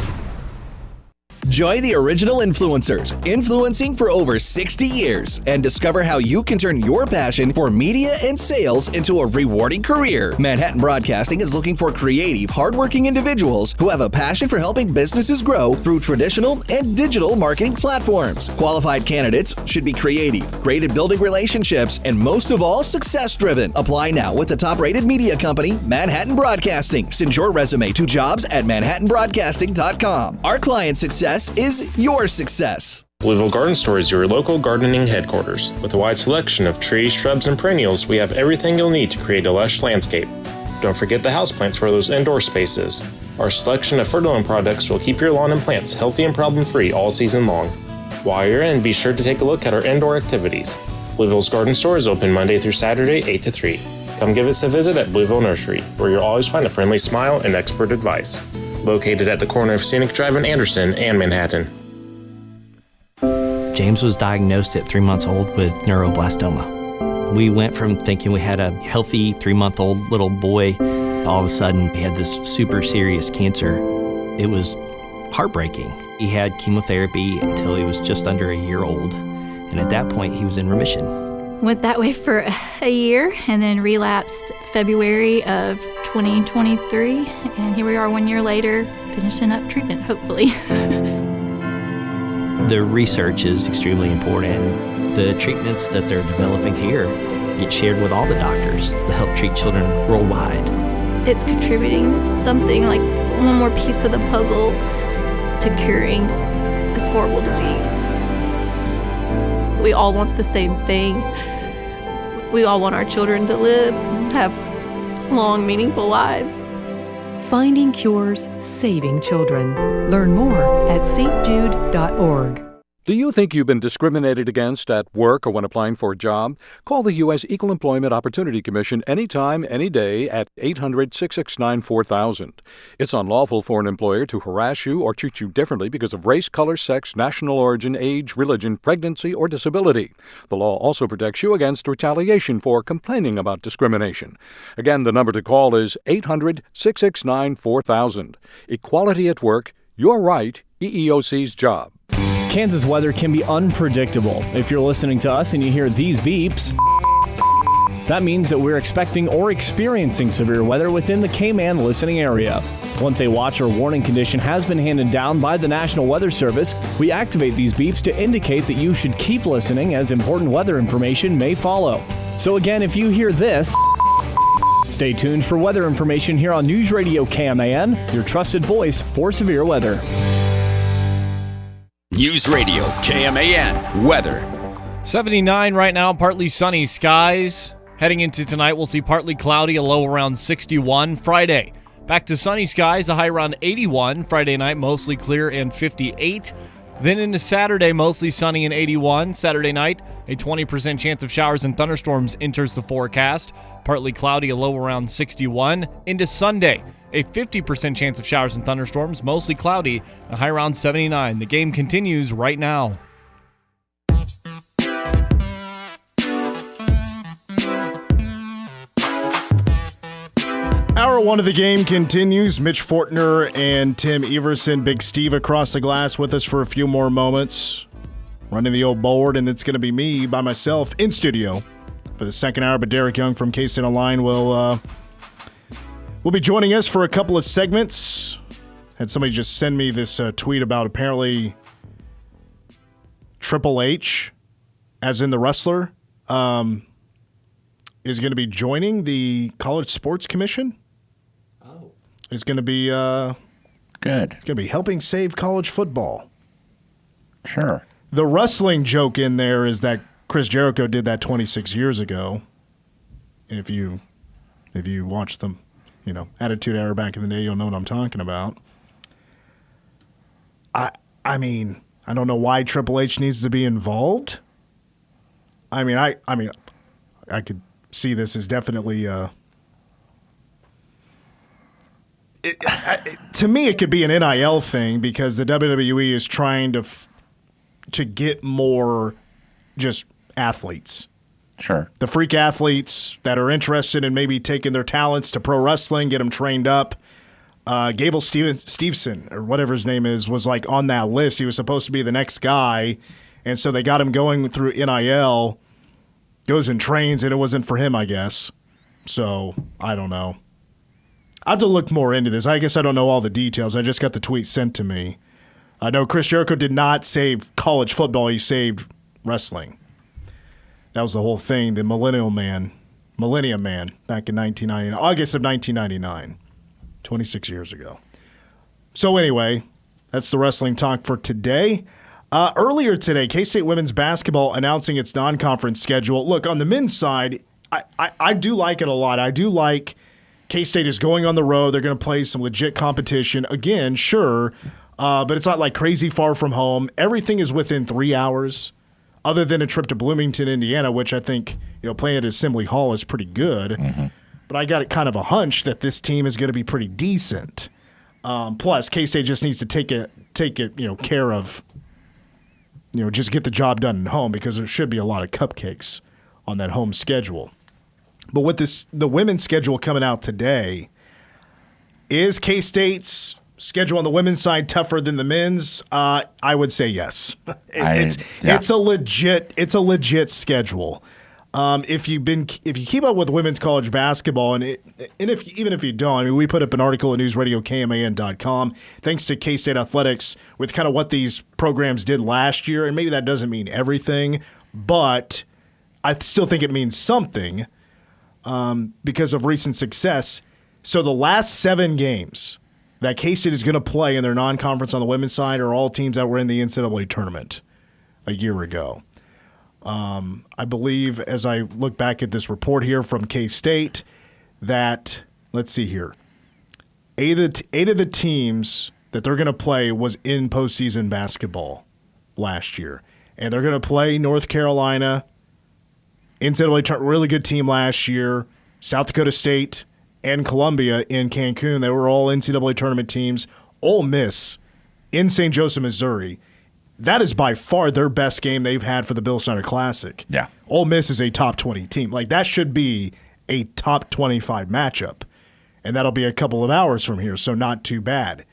Join the original influencers, influencing for over 60 years, and discover how you can turn your passion for media and sales into a rewarding career. Manhattan Broadcasting is looking for creative, hardworking individuals who have a passion for helping businesses grow through traditional and digital marketing platforms. Qualified candidates should be creative, great at building relationships, and most of all, success-driven. Apply now with the top-rated media company, Manhattan Broadcasting. Send your resume to jobs@manhattanbroadcasting.com. Our client success is your success. Louisville Garden Store is your local gardening headquarters. With a wide selection of trees, shrubs, and perennials, we have everything you'll need to create a lush landscape. Don't forget the houseplants for those indoor spaces. Our selection of fertilizer products will keep your lawn and plants healthy and problem-free all season long. While you're in, be sure to take a look at our indoor activities. Louisville's Garden Store is open Monday through Saturday, 8 to 3. Come give us a visit at Louisville Nursery, where you'll always find a friendly smile and expert advice. Located at the corner of Scenic Drive in Anderson and Manhattan. James was diagnosed at 3 months old with neuroblastoma. We went from thinking we had a healthy 3-month-old little boy, all of a sudden he had this super serious cancer. It was heartbreaking. He had chemotherapy until he was just under a year old, and at that point he was in remission. Went that way for a year and then relapsed February of 2023, and here we are 1 year later, finishing up treatment, hopefully. The research is extremely important. The treatments that they're developing here get shared with all the doctors to help treat children worldwide. It's contributing something like one more piece of the puzzle to curing this horrible disease. We all want the same thing. We all want our children to live, have long, meaningful lives. Finding cures, saving children. Learn more at stjude.org. Do you think you've been discriminated against at work or when applying for a job? Call the U.S. Equal Employment Opportunity Commission anytime, any day at 800-669-4000. It's unlawful for an employer to harass you or treat you differently because of race, color, sex, national origin, age, religion, pregnancy, or disability. The law also protects you against retaliation for complaining about discrimination. Again, the number to call is 800-669-4000. Equality at work, your right, EEOC's job. Kansas weather can be unpredictable. If you're listening to us and you hear these beeps, that means that we're expecting or experiencing severe weather within the Cayman listening area. Once a watch or warning condition has been handed down by the National Weather Service, we activate these beeps to indicate that you should keep listening as important weather information may follow. So again, if you hear this, stay tuned for weather information here on News Radio KMAN, your trusted voice for severe weather. News Radio KMAN weather. 79 right now, partly sunny skies. Heading into tonight, we'll see partly cloudy, a low around 61. Friday, back to sunny skies, a high around 81. Friday night, mostly clear and 58. Then into Saturday, mostly sunny and 81. Saturday night, a 20% chance of showers and thunderstorms enters the forecast. Partly cloudy, a low around 61. Into Sunday, a 50% chance of showers and thunderstorms, mostly cloudy, a high around 79. The game continues right now. Hour one of the game continues. Mitch Fortner and Tim Everson, Big Steve across the glass with us for a few more moments. Running the old board, and it's going to be me by myself in studio for the second hour. But Derek Young from K-State Online will be joining us for a couple of segments. Had somebody just send me this tweet about apparently Triple H, as in the wrestler, is going to be joining the College Sports Commission. Oh. It's going to be good. It's going to be helping save college football. Sure. The wrestling joke in there is that Chris Jericho did that 26 years ago. And if you watch them, Attitude Era back in the day, you'll know what I'm talking about. I mean, I don't know why Triple H needs to be involved. I could see this as definitely to me it could be an NIL thing because the WWE is trying to get more just athletes. Sure. The freak athletes that are interested in maybe taking their talents to pro wrestling, get them trained up. Gable Steveson, or whatever his name is, was like on that list. He was supposed to be the next guy, and so they got him going through NIL, goes and trains, and it wasn't for him, I guess. So, I don't know. I have to look more into this. I guess I don't know all the details. I just got the tweet sent to me. I know Chris Jericho did not save college football. He saved wrestling. That was the whole thing, the Millennium Man, back in August of 1999, 26 years ago. So anyway, that's the wrestling talk for today. Earlier today, K-State women's basketball announcing its non-conference schedule. Look, on the men's side, I do like it a lot. I do like K-State is going on the road. They're going to play some legit competition. Again, sure, but it's not like crazy far from home. Everything is within 3 hours. Other than a trip to Bloomington, Indiana, which I think playing at Assembly Hall is pretty good. Mm-hmm. But I got kind of a hunch that this team is going to be pretty decent. Plus, K-State just needs to take it care of, just get the job done at home because there should be a lot of cupcakes on that home schedule. But with the women's schedule coming out today, is K-State's schedule on the women's side tougher than the men's? I would say yes. It's a legit schedule. If you keep up with women's college basketball, even if you don't, I mean, we put up an article at newsradiokman.com. Thanks to K-State Athletics with kind of what these programs did last year, and maybe that doesn't mean everything, but I still think it means something because of recent success. So the last 7 games that K-State is going to play in their non-conference on the women's side are all teams that were in the NCAA tournament a year ago. I believe, as I look back at this report here from K-State, that, let's see here, 8 of the teams that they're going to play was in postseason basketball last year. And they're going to play North Carolina, NCAA tournament, really good team last year, South Dakota State, and Columbia in Cancun. They were all NCAA tournament teams. Ole Miss in St. Joseph, Missouri. That is by far their best game they've had for the Bill Snyder Classic. Yeah. Ole Miss is a top 20 team. Like, that should be a top 25 matchup. And that'll be a couple of hours from here, so not too bad.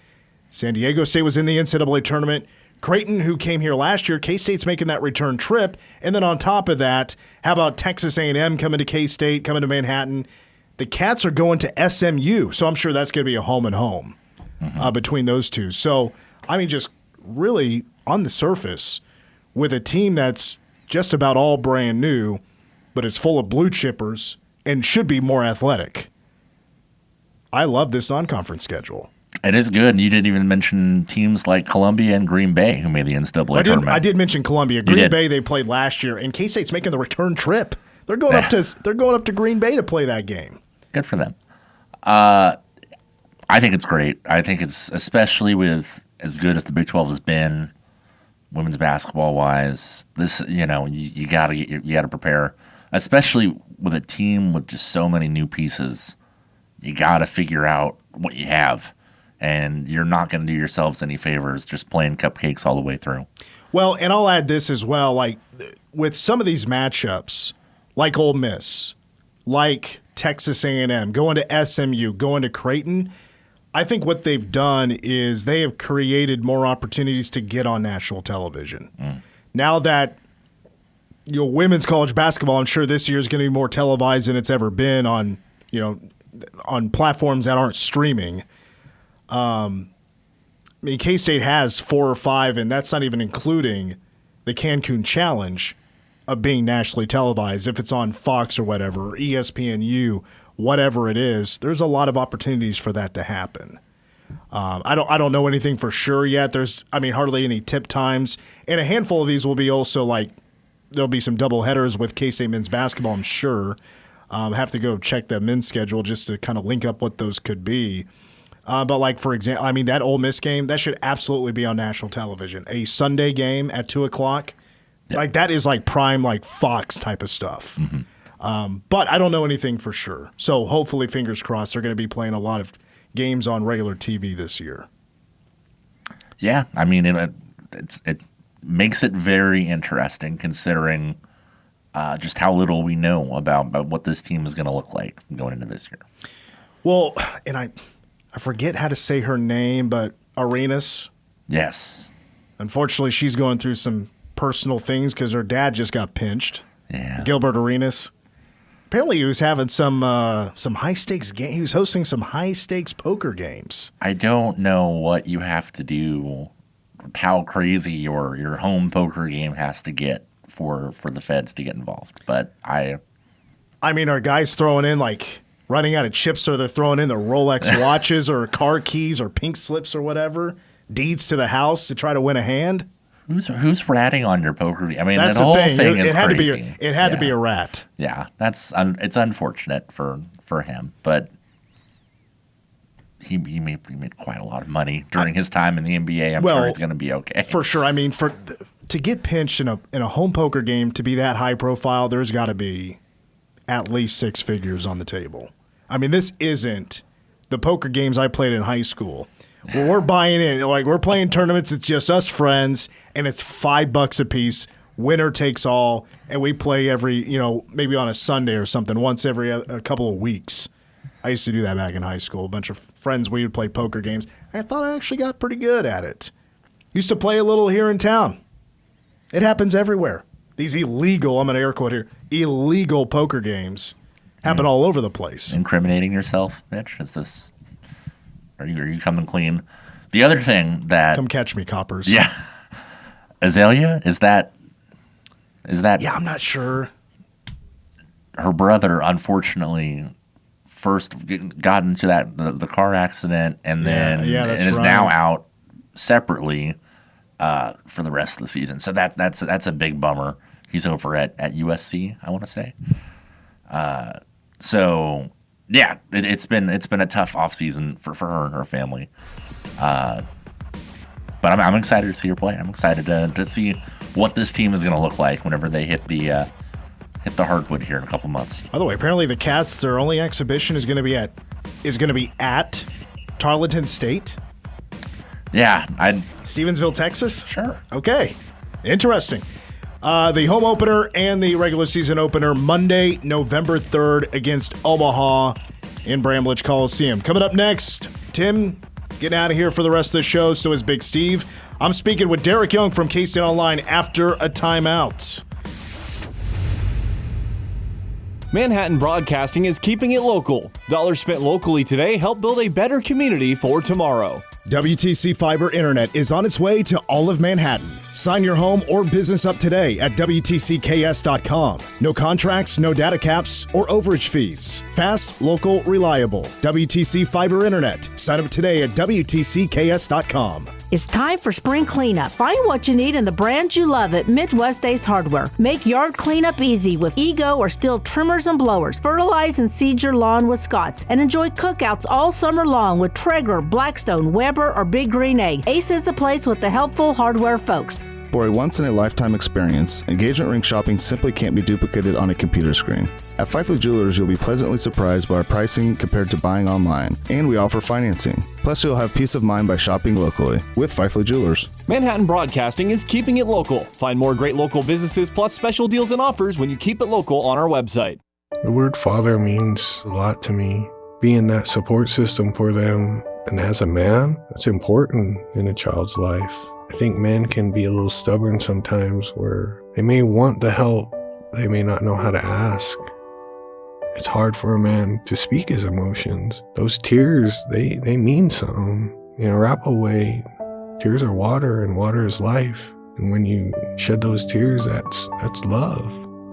San Diego State was in the NCAA tournament. Creighton, who came here last year, K-State's making that return trip. And then on top of that, how about Texas A&M coming to K-State, coming to Manhattan? The Cats are going to SMU, so I'm sure that's going to be a home and home between those two. So, I mean, just really on the surface, with a team that's just about all brand new, but is full of blue chippers and should be more athletic. I love this non-conference schedule. It is good. And you didn't even mention teams like Columbia and Green Bay who made the NCAA tournament. I did mention Columbia. Green Bay, they played last year, and K-State's making the return trip. They're going up to Green Bay to play that game. Good for them. I think it's great. I think it's, especially with as good as the Big 12 has been, women's basketball wise, this, you gotta prepare, especially with a team with just so many new pieces. You gotta figure out what you have, and you're not gonna do yourselves any favors just playing cupcakes all the way through. Well, and I'll add this as well, like with some of these matchups, like Ole Miss, like Texas A&M, going to SMU, going to Creighton, I think what they've done is they have created more opportunities to get on national television. Now that women's college basketball, I'm sure this year is going to be more televised than it's ever been on platforms that aren't streaming. I mean, K-State has 4 or 5, and that's not even including the Cancun Challenge of being nationally televised. If it's on Fox or whatever, or ESPNU, whatever it is, there's a lot of opportunities for that to happen. I don't know anything for sure yet. There's, hardly any tip times, and a handful of these will be also like there'll be some double headers with K-State men's basketball. I'm sure. Have to go check the men's schedule just to kind of link up what those could be. But like for example, that Ole Miss game that should absolutely be on national television. A Sunday game at 2:00, like that is like prime like Fox type of stuff. But I don't know anything for sure. So hopefully, fingers crossed, they're going to be playing a lot of games on regular TV this year. Yeah, it makes it very interesting considering just how little we know about what this team is going to look like going into this year. Well, and I forget how to say her name, but Arenas. Yes. Unfortunately, she's going through some personal things because her dad just got pinched. Yeah. Gilbert Arenas. Apparently, he was having some high stakes game. He was hosting some high stakes poker games. I don't know what you have to do, how crazy your home poker game has to get for the feds to get involved. But are guys throwing in like running out of chips, or they're throwing in their Rolex watches or car keys or pink slips or whatever, deeds to the house to try to win a hand? Who's ratting on your poker game? That's the whole thing. thing is it had crazy. It had to be a rat. Yeah, it's unfortunate for him, but he made quite a lot of money during his time in the NBA. I'm sure he's going to be okay. For sure. To get pinched in a home poker game, to be that high profile, there's got to be at least 6 figures on the table. This isn't the poker games I played in high school. Well, we're buying in, like we're playing tournaments. It's just us friends, and it's $5 a piece. Winner takes all, and we play every, maybe on a Sunday or something, once every a couple of weeks. I used to do that back in high school. A bunch of friends, we would play poker games. I thought I actually got pretty good at it. Used to play a little here in town. It happens everywhere. these illegal, I'm going to air quote here, illegal poker games happen all over the place. Incriminating yourself, Mitch? Is this? Are you coming clean? The other thing that come catch me, coppers. Yeah, Azalea, is that? Yeah, I'm not sure. Her brother, unfortunately, first got into the car accident, and then is now out separately for the rest of the season. So that's a big bummer. He's over at USC, I want to say. So yeah, it's been a tough offseason for her and her family. But I'm excited to see her play. I'm excited to see what this team is going to look like whenever they hit the hardwood here in a couple months. By the way, apparently the Cats, their only exhibition is going to be at Tarleton State. Yeah, Stevensville, Texas. Sure. Okay, interesting. The home opener and the regular season opener Monday, November 3rd against Omaha in Bramlage Coliseum. Coming up next, Tim getting out of here for the rest of the show. So is Big Steve. I'm speaking with Derek Young from K-State Online after a timeout. Manhattan Broadcasting is keeping it local. Dollars spent locally today help build a better community for tomorrow. WTC Fiber Internet is on its way to all of Manhattan. Sign your home or business up today at WTCKS.com. No contracts, no data caps, or overage fees. Fast, local, reliable. WTC Fiber Internet. Sign up today at WTCKS.com. It's time for spring cleanup. Find what you need in the brands you love at Midwest Ace Hardware. Make yard cleanup easy with Ego or Stihl trimmers and blowers. Fertilize and seed your lawn with Scotts. And enjoy cookouts all summer long with Traeger, Blackstone, Weber, or Big Green Egg. Ace is the place with the helpful hardware folks. For a once-in-a-lifetime experience, engagement ring shopping simply can't be duplicated on a computer screen. At Fifely Jewelers, you'll be pleasantly surprised by our pricing compared to buying online, and we offer financing. Plus, you'll have peace of mind by shopping locally with Fifely Jewelers. Manhattan Broadcasting is keeping it local. Find more great local businesses plus special deals and offers when you keep it local on our website. The word father means a lot to me. Being that support system for them, and as a man, that's important in a child's life. I think men can be a little stubborn sometimes where they may want the help, they may not know how to ask. It's hard for a man to speak his emotions. Those tears, they mean something. In Arapaho way, tears are water and water is life. And when you shed those tears, that's love.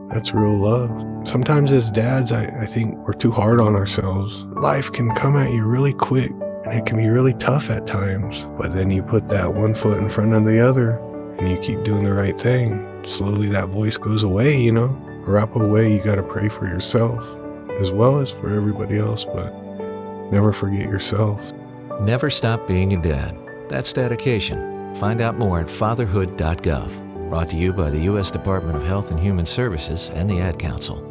That's real love. Sometimes as dads, I think we're too hard on ourselves. Life can come at you really quick. And it can be really tough at times, but then you put that one foot in front of the other and you keep doing the right thing. Slowly that voice goes away, Arapaho way, you gotta pray for yourself as well as for everybody else, but never forget yourself. Never stop being a dad. That's dedication. Find out more at fatherhood.gov. Brought to you by the U.S. Department of Health and Human Services and the Ad Council.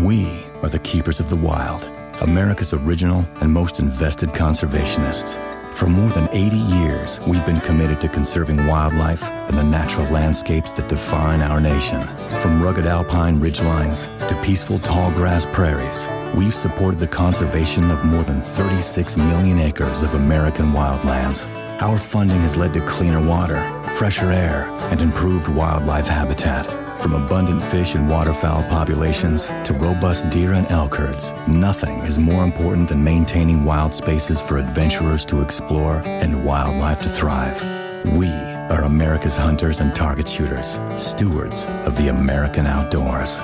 We are the keepers of the wild. America's original and most invested conservationists. For more than 80 years, we've been committed to conserving wildlife and the natural landscapes that define our nation. From rugged alpine ridgelines to peaceful tall grass prairies, we've supported the conservation of more than 36 million acres of American wildlands. Our funding has led to cleaner water, fresher air, and improved wildlife habitat. From abundant fish and waterfowl populations to robust deer and elk herds, nothing is more important than maintaining wild spaces for adventurers to explore and wildlife to thrive. We are America's hunters and target shooters, stewards of the American outdoors.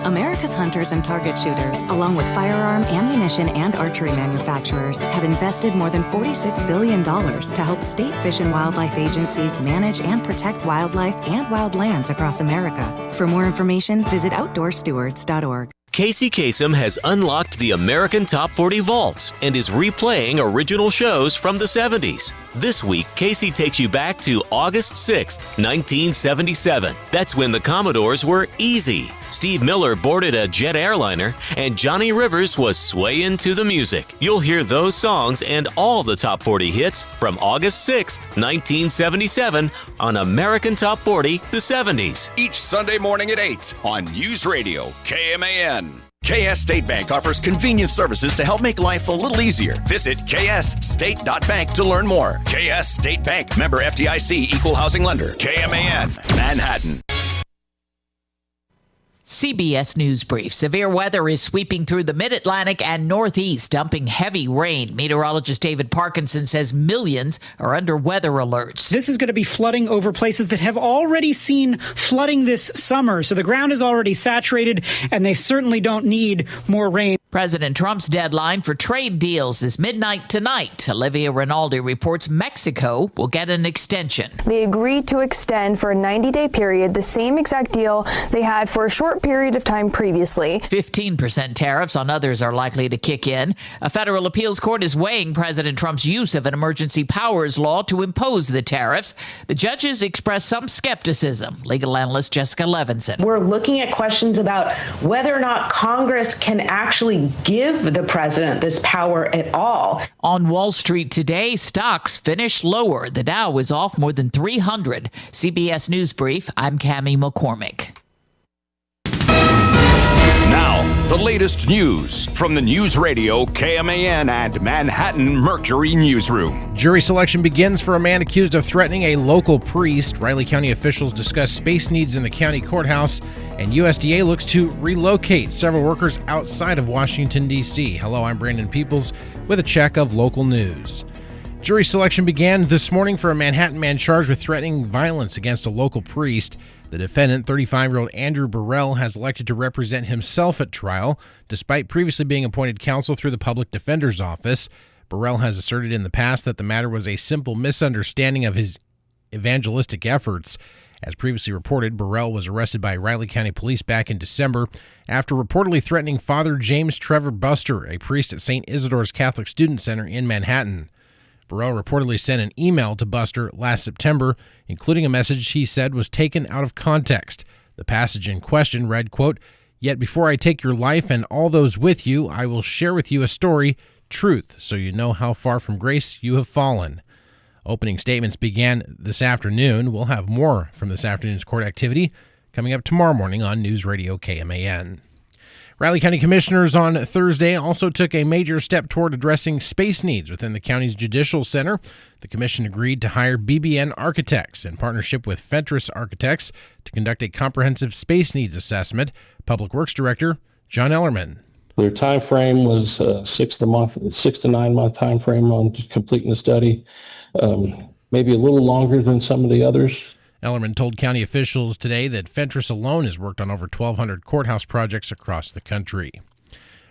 America's hunters and target shooters, along with firearm, ammunition, and archery manufacturers, have invested more than $46 billion to help state fish and wildlife agencies manage and protect wildlife and wildlands across America. For more information, visit outdoorstewards.org. Casey Kasem has unlocked the American Top 40 Vaults and is replaying original shows from the 70s. This week, Casey takes you back to August 6th, 1977. That's when the Commodores were easy. Steve Miller boarded a jet airliner, and Johnny Rivers was swaying to the music. You'll hear those songs and all the Top 40 hits from August 6th, 1977 on American Top 40, the 70s. Each Sunday morning at 8 on News Radio, KMAN. KS State Bank offers convenient services to help make life a little easier. Visit ksstate.bank to learn more. KS State Bank, member FDIC, equal housing lender. KMAN, Manhattan. CBS News Brief. Severe weather is sweeping through the mid-Atlantic and Northeast, dumping heavy rain. Meteorologist David Parkinson says millions are under weather alerts. This is going to be flooding over places that have already seen flooding this summer. So the ground is already saturated, and they certainly don't need more rain. President Trump's deadline for trade deals is midnight tonight. Olivia Rinaldi reports Mexico will get an extension. They agreed to extend for a 90-day period the same exact deal they had for a short period of time previously. 15% tariffs on others are likely to kick in. A federal appeals court is weighing President Trump's use of an emergency powers law to impose the tariffs. The judges expressed some skepticism. Legal analyst Jessica Levinson. We're looking at questions about whether or not Congress can actually give the president this power at all. On Wall Street today, stocks finished lower. The Dow was off more than 300. CBS News Brief, I'm Cammie McCormick. Now, the latest news from the News Radio KMAN and Manhattan Mercury Newsroom. Jury selection begins for a man accused of threatening a local priest. Riley County officials discuss space needs in the county courthouse, and USDA looks to relocate several workers outside of Washington, D.C. Hello, I'm Brandon Peoples with a check of local news. Jury selection began this morning for a Manhattan man charged with threatening violence against a local priest. The defendant, 35-year-old Andrew Burrell, has elected to represent himself at trial, despite previously being appointed counsel through the public defender's office. Burrell has asserted in the past that the matter was a simple misunderstanding of his evangelistic efforts. As previously reported, Burrell was arrested by Riley County Police back in December after reportedly threatening Father James Trevor Buster, a priest at St. Isidore's Catholic Student Center in Manhattan. Burrell reportedly sent an email to Buster last September, including a message he said was taken out of context. The passage in question read, quote, "Yet before I take your life and all those with you, I will share with you a story, truth, so you know how far from grace you have fallen." Opening statements began this afternoon. We'll have more from this afternoon's court activity coming up tomorrow morning on News Radio KMAN. Riley County Commissioners on Thursday also took a major step toward addressing space needs within the county's Judicial Center. The commission agreed to hire BBN Architects in partnership with Fentress Architects to conduct a comprehensive space needs assessment. Public Works Director John Ellerman. Their time frame was 6 to 9 month time frame on completing the study, maybe a little longer than some of the others. Ellerman told county officials today that Fentress alone has worked on over 1,200 courthouse projects across the country.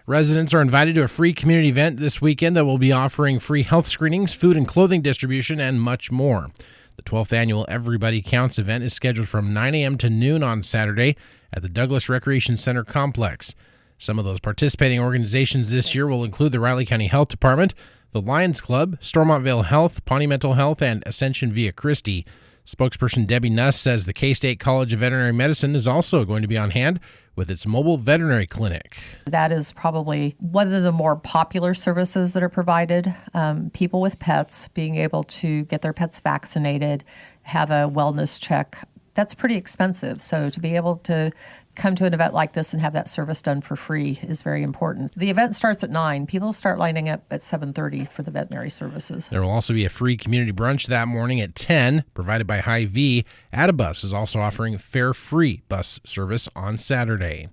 Residents are invited to a free community event this weekend that will be offering free health screenings, food and clothing distribution, and much more. The 12th annual Everybody Counts event is scheduled from 9 a.m. to noon on Saturday at the Douglas Recreation Center complex. Some of those participating organizations this year will include the Riley County Health Department, the Lions Club, Stormontvale Health, Pawnee Mental Health, and Ascension Via Christi. Spokesperson Debbie Nuss says the K-State College of Veterinary Medicine is also going to be on hand with its mobile veterinary clinic. That is probably one of the more popular services that are provided. People with pets being able to get their pets vaccinated, have a wellness check, that's pretty expensive. So to be able to come to an event like this and have that service done for free is very important. The event starts at 9. People start lining up at 7:30 for the veterinary services. There will also be a free community brunch that morning at 10, provided by Hy-Vee. Adabus is also offering fare-free bus service on Saturday.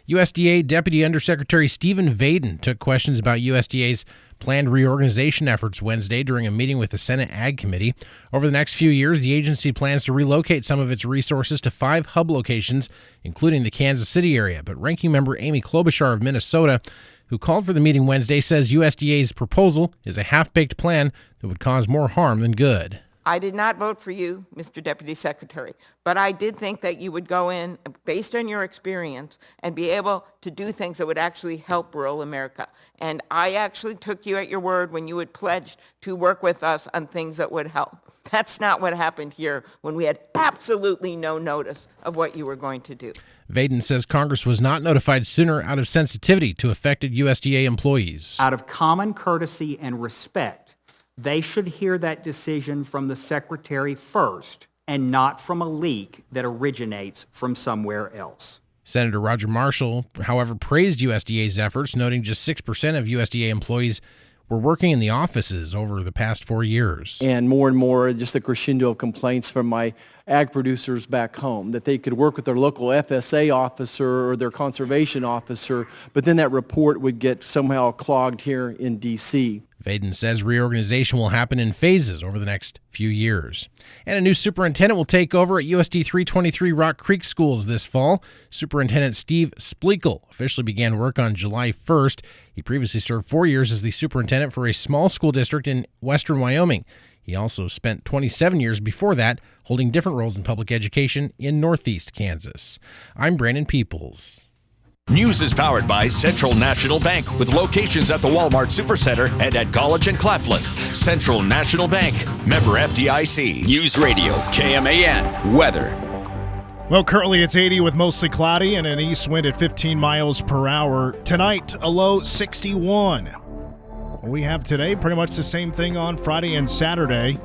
USDA Deputy Undersecretary Stephen Vaden took questions about USDA's planned reorganization efforts Wednesday during a meeting with the Senate Ag Committee. Over the next few years, the agency plans to relocate some of its resources to 5 hub locations, including the Kansas City area. But Ranking Member Amy Klobuchar of Minnesota, who called for the meeting Wednesday, says USDA's proposal is a half-baked plan that would cause more harm than good. I did not vote for you, Mr. Deputy Secretary, but I did think that you would go in based on your experience and be able to do things that would actually help rural America. And I actually took you at your word when you had pledged to work with us on things that would help. That's not what happened here when we had absolutely no notice of what you were going to do. Vaden says Congress was not notified sooner out of sensitivity to affected USDA employees. Out of common courtesy and respect, they should hear that decision from the Secretary first and not from a leak that originates from somewhere else. Senator Roger Marshall, however, praised USDA's efforts, noting just 6% of USDA employees were working in the offices over the past 4 years. And more, just the crescendo of complaints from my ag producers back home, that they could work with their local FSA officer or their conservation officer, but then that report would get somehow clogged here in D.C. Vaden says reorganization will happen in phases over the next few years. And a new superintendent will take over at USD 323 Rock Creek Schools this fall. Superintendent Steve Splekel officially began work on July 1st. He previously served 4 years as the superintendent for a small school district in western Wyoming. He also spent 27 years before that holding different roles in public education in northeast Kansas. I'm Brandon Peoples. News is powered by Central National Bank with locations at the Walmart Supercenter and at College and Claflin. Central National Bank, member FDIC. News Radio, KMAN, weather. Well, currently it's 80 with mostly cloudy and an east wind at 15 miles per hour. Tonight, a low 61. We have today pretty much the same thing on Friday and Saturday.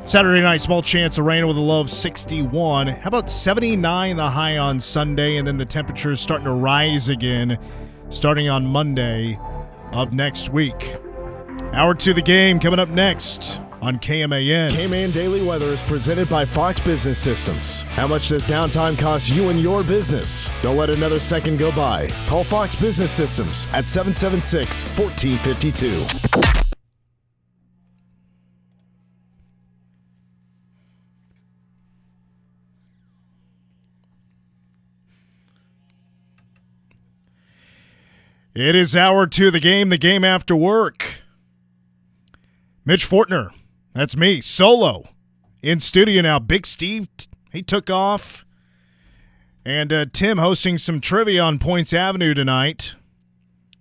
Saturday night, small chance of rain with a low of 61. How about 79 the high on Sunday, and then the temperatures starting to rise again starting on Monday of next week. Hour 2 the game coming up next on KMAN. KMAN Daily Weather is presented by Fox Business Systems. How much does downtime cost you and your business? Don't let another second go by. Call Fox Business Systems at 776-1452. It is hour 2 the game after work. Mitch Fortner, that's me, solo, in studio now. Big Steve, he took off. And Tim hosting some trivia on Points Avenue tonight.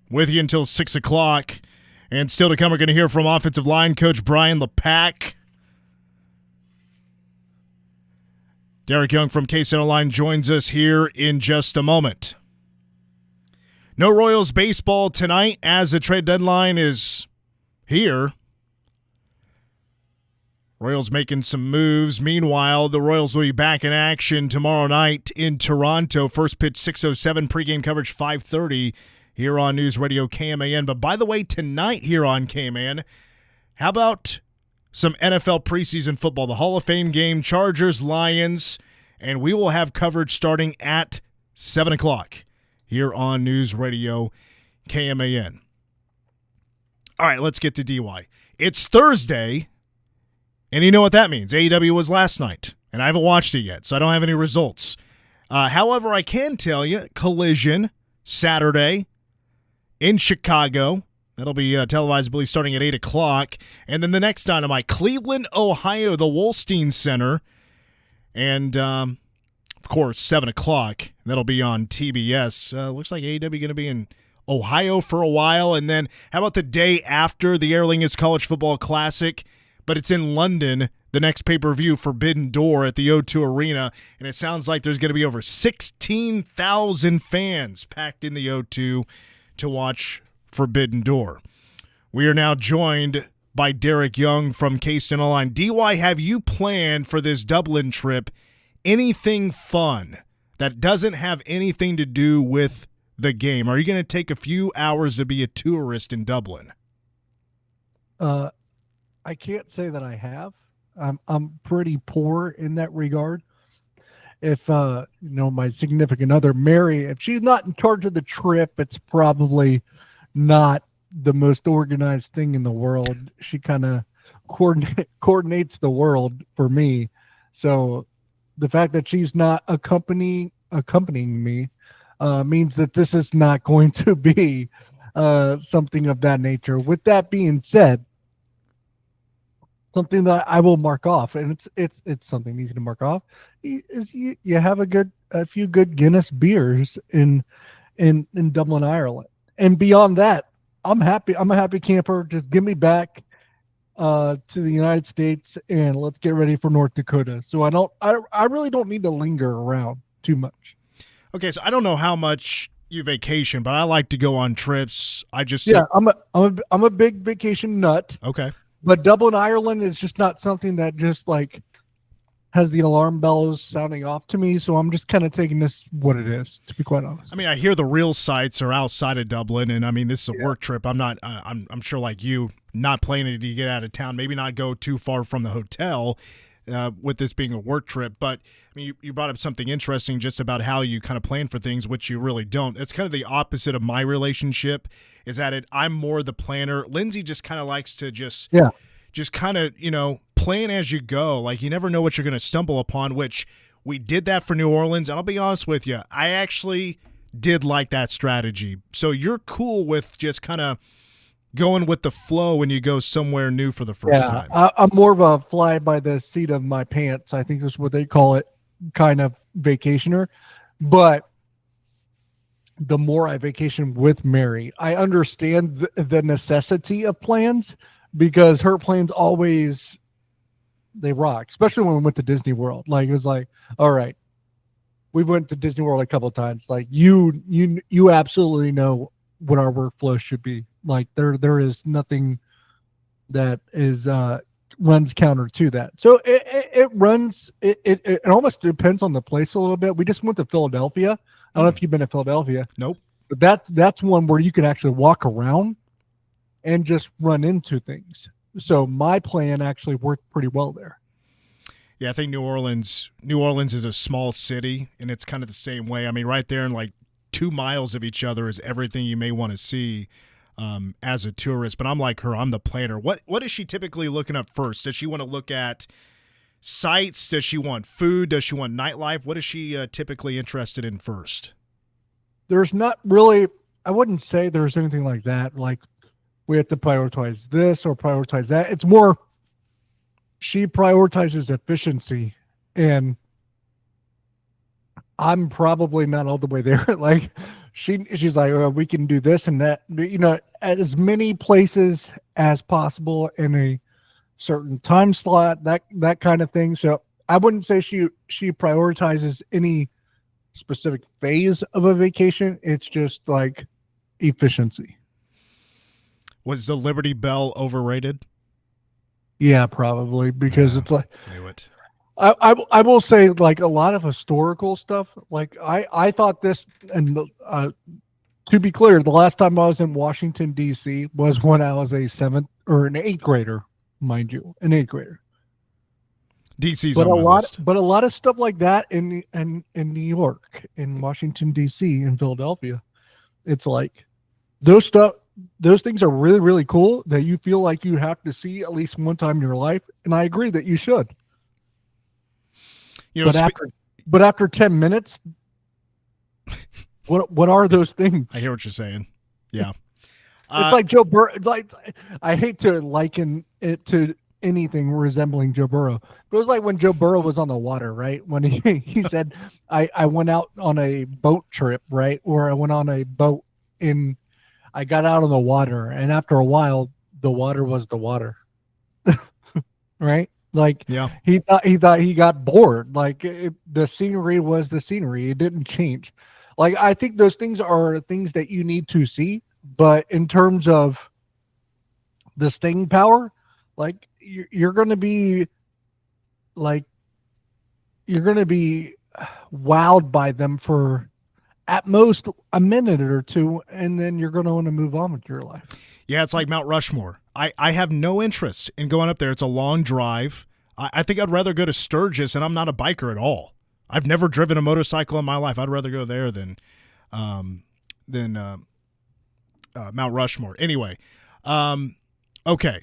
With you until 6 o'clock. And still to come, we're going to hear from offensive line coach Brian Lepak. Derek Young from KSO Line joins us here in just a moment. No Royals baseball tonight as the trade deadline is here. Royals making some moves. Meanwhile, the Royals will be back in action tomorrow night in Toronto. First pitch 6:07, pregame coverage 5:30 here on News Radio KMAN. But by the way, tonight here on KMAN, how about some NFL preseason football? The Hall of Fame game, Chargers, Lions, and we will have coverage starting at 7 o'clock. Here on News Radio KMAN. All right, let's get to DY. It's Thursday, and you know what that means. AEW was last night, and I haven't watched it yet, so I don't have any results. However, I can tell you, Collision, Saturday in Chicago. That'll be televised, I believe, starting at 8 o'clock. And then the next dynamite, Cleveland, Ohio, the Wolstein Center. And of course, 7 o'clock. That'll be on TBS. Looks like AEW going to be in Ohio for a while. And then how about the day after the Aer Lingus College Football Classic? But it's in London, the next pay-per-view, Forbidden Door at the O2 Arena. And it sounds like there's going to be over 16,000 fans packed in the O2 to watch Forbidden Door. We are now joined by Derek Young from KSO Line. DY, have you planned for this Dublin trip anything fun that doesn't have anything to do with the game? Are you going to take a few hours to be a tourist in Dublin? I can't say that I have. I'm pretty poor in that regard. If my significant other, Mary, if she's not in charge of the trip, it's probably not the most organized thing in the world. She kind of coordinates the world for me. So the fact that she's not accompanying me means that this is not going to be something of that nature. With that being said, something that I will mark off, and it's something easy to mark off, is you have a few good Guinness beers in Dublin, Ireland. And beyond that, I'm happy. I'm a happy camper. Just give me back to the United States, and let's get ready for North Dakota. So I really don't need to linger around too much. Okay, so I don't know how much you vacation, but I like to go on trips. I'm a big vacation nut. Okay. But Dublin, Ireland is just not something that just like has the alarm bells sounding off to me, so I'm just kind of taking this what it is, to be quite honest. I mean, I hear the real sites are outside of Dublin, and I mean, this is a work trip. I'm not. I'm sure, like you, not planning to get out of town. Maybe not go too far from the hotel, with this being a work trip. But I mean, you brought up something interesting just about how you kind of plan for things, which you really don't. It's kind of the opposite of my relationship. Is that I'm more the planner. Lindsay just kind of likes to just kind of plan as you go. Like, you never know what you're going to stumble upon, which we did that for New Orleans. And I'll be honest with you, I actually did like that strategy. So you're cool with just kind of going with the flow when you go somewhere new for the first time. I'm more of a fly by the seat of my pants, I think is what they call it, kind of vacationer. But the more I vacation with Mary, I understand the necessity of plans, because her plans always, they rock, especially when we went to Disney World. Like, it was like, all right, we went to Disney World a couple of times. Like, you absolutely know what our workflow should be. Like, there is nothing that is runs counter to that. So it runs. It almost depends on the place a little bit. We just went to Philadelphia. I don't know if you've been to Philadelphia. Nope. But that's one where you can actually walk around and just run into things. So my plan actually worked pretty well there. Yeah, I think New Orleans is a small city, and it's kind of the same way. I mean, right there in like 2 miles of each other is everything you may want to see as a tourist. But I'm like her, I'm the planner. What is she typically looking up first? Does she want to look at sites? Does she want food? Does she want nightlife? What is she typically interested in first? There's not really, I wouldn't say there's anything like that. Like, we have to prioritize this or prioritize that. It's more, she prioritizes efficiency, and I'm probably not all the way there. Like, she's like, oh, we can do this and that, at as many places as possible in a certain time slot, that kind of thing. So I wouldn't say she prioritizes any specific phase of a vacation. It's just like efficiency. Was the Liberty Bell overrated? Yeah, probably, because it's like, I knew it. I will say, like, a lot of historical stuff. Like, I thought this, and to be clear, the last time I was in Washington D.C. was when I was an 8th grader, mind you, an 8th grader. DC's but on my list. But a lot of stuff like that in New York, in Washington D.C., in Philadelphia, it's like those things are really, really cool that you feel like you have to see at least one time in your life. And I agree that you should. But after 10 minutes, what are those things? I hear what you're saying. Yeah. It's like Joe Burrow. Like, I hate to liken it to anything resembling Joe Burrow. But it was like when Joe Burrow was on the water, right? When he said, I went out on a boat trip, right? Or I went on a boat I got out on the water, and after a while, the water was the water. Right? Like, yeah. He thought he got bored. Like, the scenery was the scenery. It didn't change. Like, I think those things are things that you need to see. But in terms of the staying power, like, you're going to be wowed by them for at most a minute or two, and then you're going to want to move on with your life. Yeah, it's like Mount Rushmore. I have no interest in going up there. It's a long drive. I think I'd rather go to Sturgis, and I'm not a biker at all. I've never driven a motorcycle in my life. I'd rather go there than Mount Rushmore. Anyway, okay.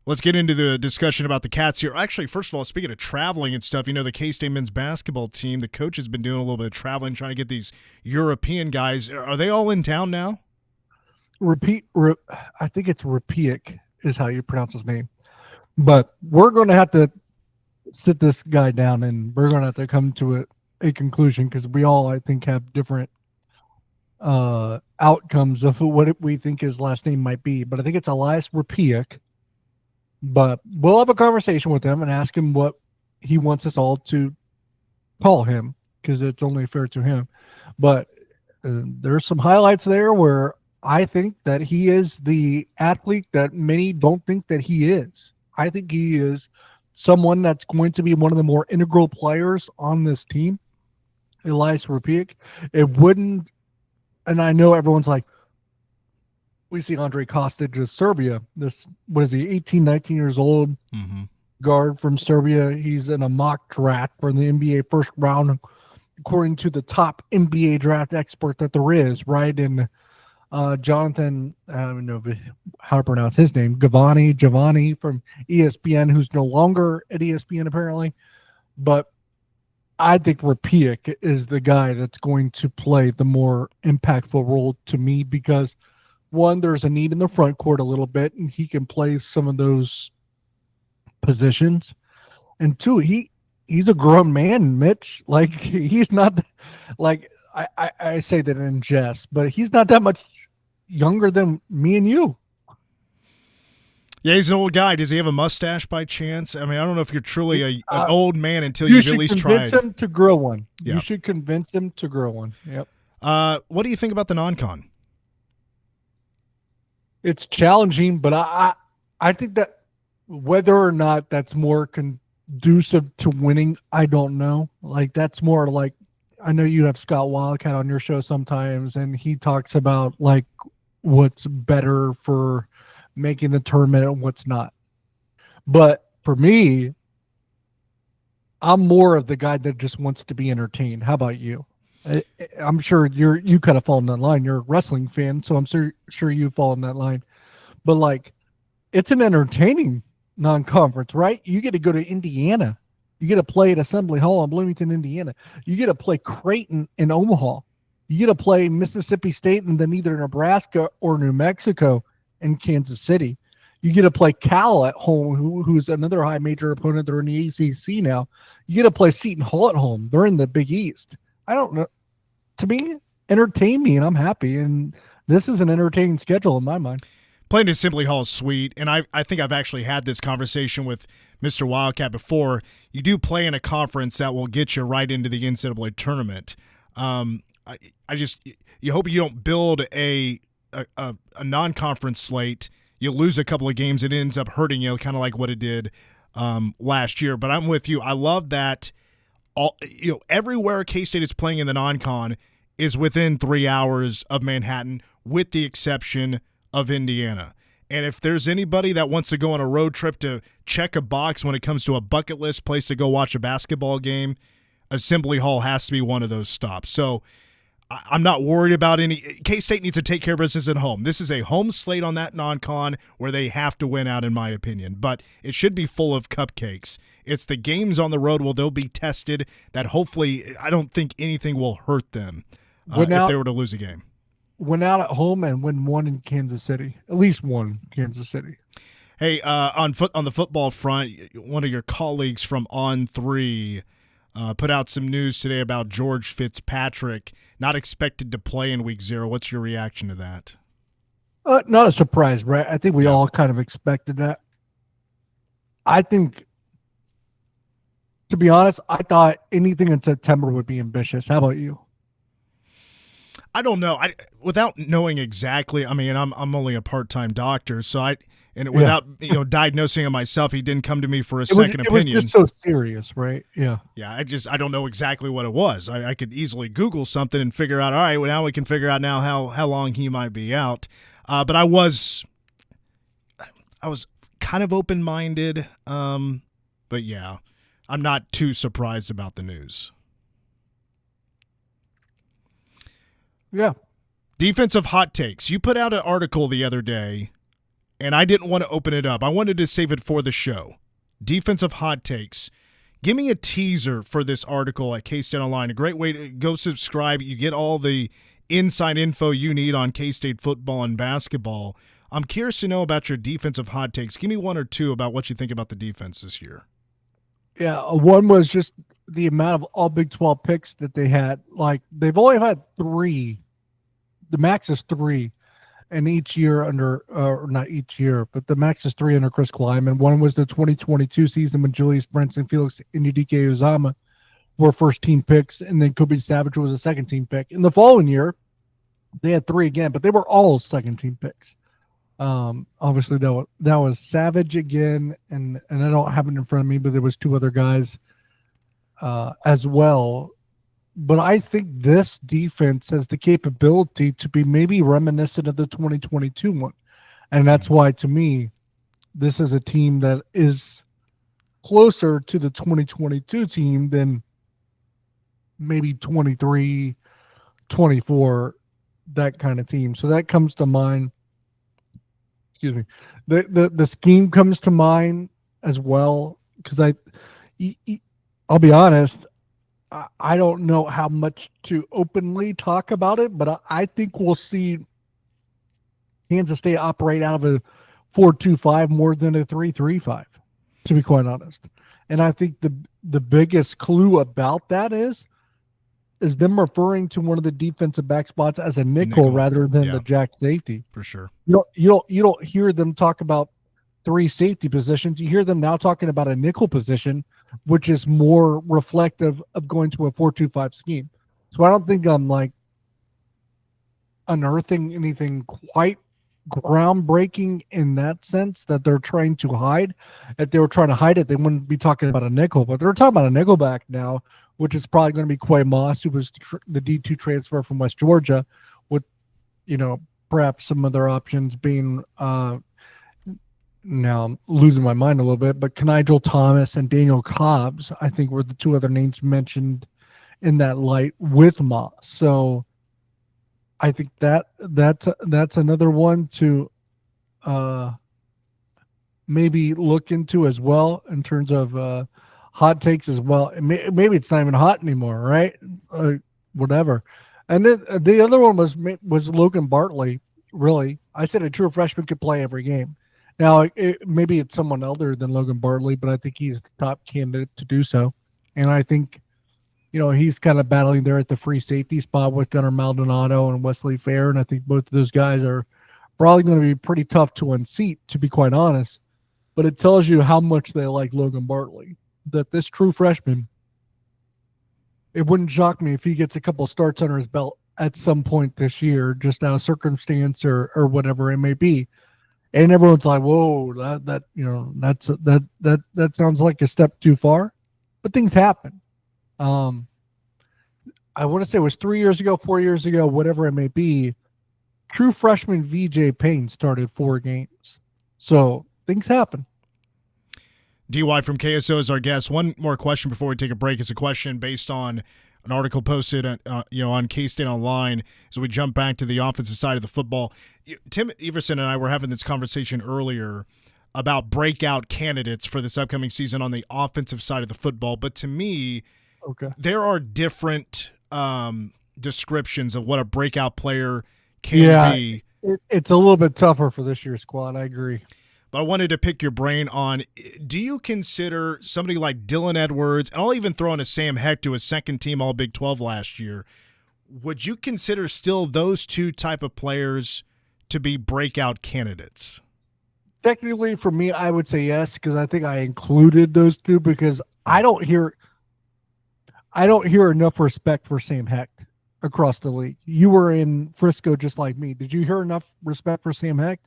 Let's get into the discussion about the Cats here. Actually, first of all, speaking of traveling and stuff, the K-State men's basketball team, the coach has been doing a little bit of traveling, trying to get these European guys. Are they all in town now? I think it's Repiek is how you pronounce his name. But we're going to have to sit this guy down, and we're going to have to come to a conclusion, because we all, I think, have different outcomes of what we think his last name might be. But I think it's Elias Repiek. But we'll have a conversation with him and ask him what he wants us all to call him, because it's only fair to him. But there's some highlights there where I think that he is the athlete that many don't think that he is. I think he is someone that's going to be one of the more integral players on this team, Elias Rapik, it wouldn't, and I know everyone's like, we see Andre Kostic of Serbia. This, what is he, 18, 19 years old, guard from Serbia. He's in a mock draft for the NBA first round, according to the top NBA draft expert that there is, right? And Jonathan, I don't know how to pronounce his name, Giovanni from ESPN, who's no longer at ESPN apparently. But I think Rapik is the guy that's going to play the more impactful role to me because, one, there's a need in the front court a little bit, and he can play some of those positions. And two, he's a grown man, Mitch. Like, he's not, like, I say that in jest, but he's not that much younger than me and you. Yeah, he's an old guy. Does he have a mustache by chance? I mean, I don't know if you're truly an old man until you've at least tried. You should convince him to grow one. Yeah. You should convince him to grow one. Yep. What do you think about the non-con? It's challenging, but I think that whether or not that's more conducive to winning, I don't know. Like, that's more like, I know you have Scott Wildcat on your show sometimes, and he talks about like what's better for making the tournament and what's not. But for me, I'm more of the guy that just wants to be entertained. How about you? I'm sure you kind of fall in that line. You're a wrestling fan, so I'm sure you fall in that line. But like, it's an entertaining non-conference, right? You get to go to Indiana. You get to play at Assembly Hall in Bloomington, Indiana. You get to play Creighton in Omaha. You get to play Mississippi State and then either Nebraska or New Mexico in Kansas City. You get to play Cal at home, who's another high major opponent. They're in the ACC now. You get to play Seton Hall at home. They're in the Big East. I don't know. To me, entertain me, and I'm happy. And this is an entertaining schedule in my mind. Playing at Assembly Hall is sweet, and I think I've actually had this conversation with Mr. Wildcat before. You do play in a conference that will get you right into the NCAA tournament. You hope you don't build a non-conference slate. You lose a couple of games, it ends up hurting you, kind of like what it did last year. But I'm with you. I love that. Everywhere K-State is playing in the non-con is within 3 hours of Manhattan, with the exception of Indiana. And if there's anybody that wants to go on a road trip to check a box when it comes to a bucket list place to go watch a basketball game, Assembly Hall has to be one of those stops. So I'm not worried about any. K-State needs to take care of business at home. This is a home slate on that non-con where they have to win out, in my opinion. But it should be full of cupcakes. It's the games on the road where they'll be tested that hopefully I don't think anything will hurt them if they were to lose a game. Win out at home and win one in Kansas City. At least one in Kansas City. Hey, on the football front, one of your colleagues from On3 put out some news today about George Fitzpatrick not expected to play in Week 0. What's your reaction to that? Not a surprise, right? I think we all kind of expected that. I think, to be honest, I thought anything in September would be ambitious. How about you? I don't know. Without knowing exactly, I mean, I'm only a part-time doctor, so without diagnosing it myself, he didn't come to me for a second opinion. It was just so serious, right? Yeah. Yeah, I don't know exactly what it was. I could easily Google something and figure out, all right, well, now we can figure out now how long he might be out. But I was kind of open-minded, but yeah, I'm not too surprised about the news. Yeah. Defensive hot takes. You put out an article the other day, and I didn't want to open it up. I wanted to save it for the show. Defensive hot takes. Give me a teaser for this article at K-State Online. A great way to go subscribe. You get all the inside info you need on K-State football and basketball. I'm curious to know about your defensive hot takes. Give me one or two about what you think about the defense this year. Yeah, one was just the amount of all Big 12 picks that they had. Like, they've only had 3. The max is 3, and each year not each year, but the max is 3 under Chris Kleiman. One was the 2022 season when Julius Brents and Felix Ndike Uzama were first-team picks, and then Kobe Savage was a second-team pick. In the following year, they had 3 again, but they were all second-team picks. Obviously that was Savage again, and I don't have it in front of me, but there was 2 other guys as well. But I think this defense has the capability to be maybe reminiscent of the 2022 one. And that's why, to me, this is a team that is closer to the 2022 team than maybe 23, 24, that kind of team. So that comes to mind. Excuse me. The scheme comes to mind as well, because I'll be honest, I don't know how much to openly talk about it, but I think we'll see Kansas State operate out of a 4-2-5 more than a 3-3-5, to be quite honest. And I think the biggest clue about that is them referring to one of the defensive back spots as a nickel rather than the jack safety. For sure. You don't hear them talk about 3 safety positions. You hear them now talking about a nickel position, which is more reflective of going to a 4-2-5 scheme. So I don't think I'm like unearthing anything quite groundbreaking in that sense that they're trying to hide. If they were trying to hide it, they wouldn't be talking about a nickel, but they're talking about a nickel back now, which is probably going to be Quay Moss, who was the D2 transfer from West Georgia, with, perhaps some other options being, now I'm losing my mind a little bit, but Kenigel Thomas and Daniel Cobbs, I think, were the 2 other names mentioned in that light with Moss. So I think that's another one to maybe look into as well in terms of hot takes as well. Maybe it's not even hot anymore, right? Whatever. And then the other one was Logan Bartley. Really, I said a true freshman could play every game. Now, maybe it's someone other than Logan Bartley, but I think he's the top candidate to do so. And I think, he's kind of battling there at the free safety spot with Gunnar Maldonado and Wesley Fair. And I think both of those guys are probably going to be pretty tough to unseat, to be quite honest. But it tells you how much they like Logan Bartley, that this true freshman, it wouldn't shock me if he gets a couple starts under his belt at some point this year, just out of circumstance or whatever it may be. And everyone's like, "Whoa, that sounds like a step too far," but things happen. I want to say it was 3 years ago, 4 years ago, whatever it may be. True freshman VJ Payne started 4 games, so things happen. DY from KSO is our guest. One more question before we take a break. It's a question based on an article posted on K-State Online. So we jump back to the offensive side of the football. Tim Everson and I were having this conversation earlier about breakout candidates for this upcoming season on the offensive side of the football. But to me, there are different descriptions of what a breakout player can be. It's a little bit tougher for this year's squad. I agree. But I wanted to pick your brain on, do you consider somebody like Dylan Edwards, and I'll even throw in a Sam Heck, who was second team All Big 12 last year, would you consider still those 2 type of players to be breakout candidates? Technically, for me, I would say yes, because I think I included those 2 because I don't hear enough respect for Sam Hecht across the league. You were in Frisco just like me. Did you hear enough respect for Sam Hecht?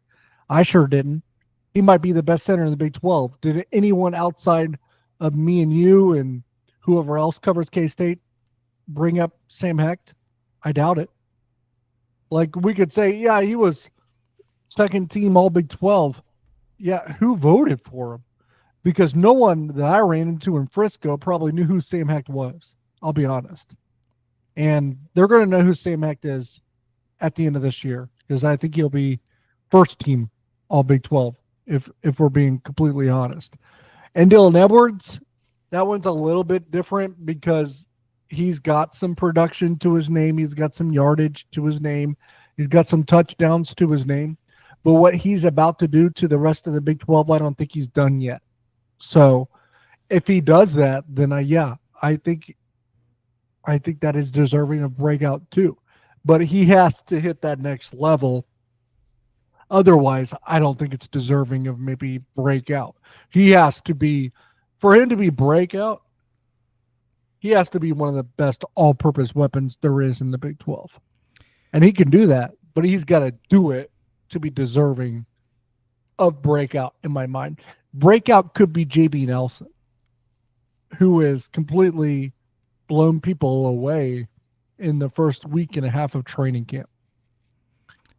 I sure didn't. He might be the best center in the Big 12. Did anyone outside of me and you and whoever else covers K-State bring up Sam Hecht? I doubt it. Like, we could say, yeah, he was second team All Big 12. Yeah, who voted for him? Because no one that I ran into in Frisco probably knew who Sam Hecht was. I'll be honest. And they're going to know who Sam Hecht is at the end of this year, because I think he'll be first team All Big 12, if we're being completely honest. And Dylan Edwards, that one's a little bit different because he's got some production to his name. He's got some yardage to his name. He's got some touchdowns to his name. But what he's about to do to the rest of the Big 12, I don't think he's done yet. So if he does that, then I think that is deserving of breakout too. But he has to hit that next level. Otherwise, I don't think it's deserving of maybe breakout. He has to be, for him to be breakout, he has to be one of the best all-purpose weapons there is in the Big 12. And he can do that, but he's got to do it to be deserving of breakout in my mind. Breakout could be JB Nelson, who has completely blown people away in the first week and a half of training camp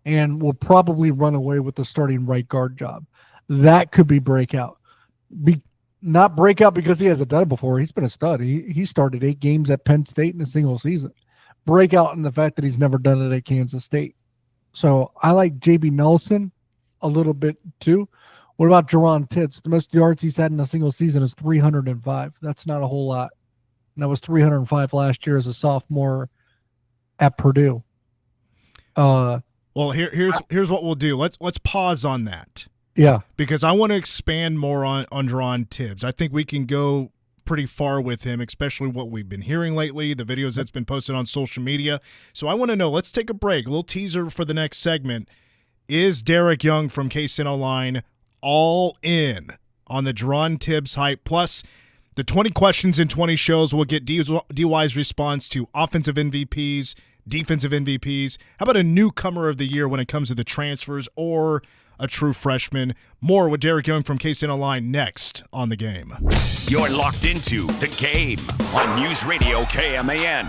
and will probably run away with the starting right guard job. That could be breakout. Not breakout because he hasn't done it before. He's been a stud. He started 8 games at Penn State in a single season. Breakout in the fact that he's never done it at Kansas State. So I like JB Nelson a little bit too. What about Jerron Tibbs? The most yards he's had in a single season is 305. That's not a whole lot. And that was 305 last year as a sophomore at Purdue. Well, here's what we'll do. Let's pause on that. Yeah. Because I want to expand more on Jerron Tibbs. I think we can go pretty far with him, especially what we've been hearing lately, the videos that's been posted on social media. So I want to know, let's take a break, a little teaser for the next segment. Is Derek Young from KSO Online all in on the Jerron Tibbs hype? Plus, the 20 questions in 20 shows will get DY's response to offensive MVPs, defensive MVPs. How about a newcomer of the year when it comes to the transfers or a true freshman? More with Derek Young from KSO Online next on The Game. You're locked into The Game on News Radio KMAN.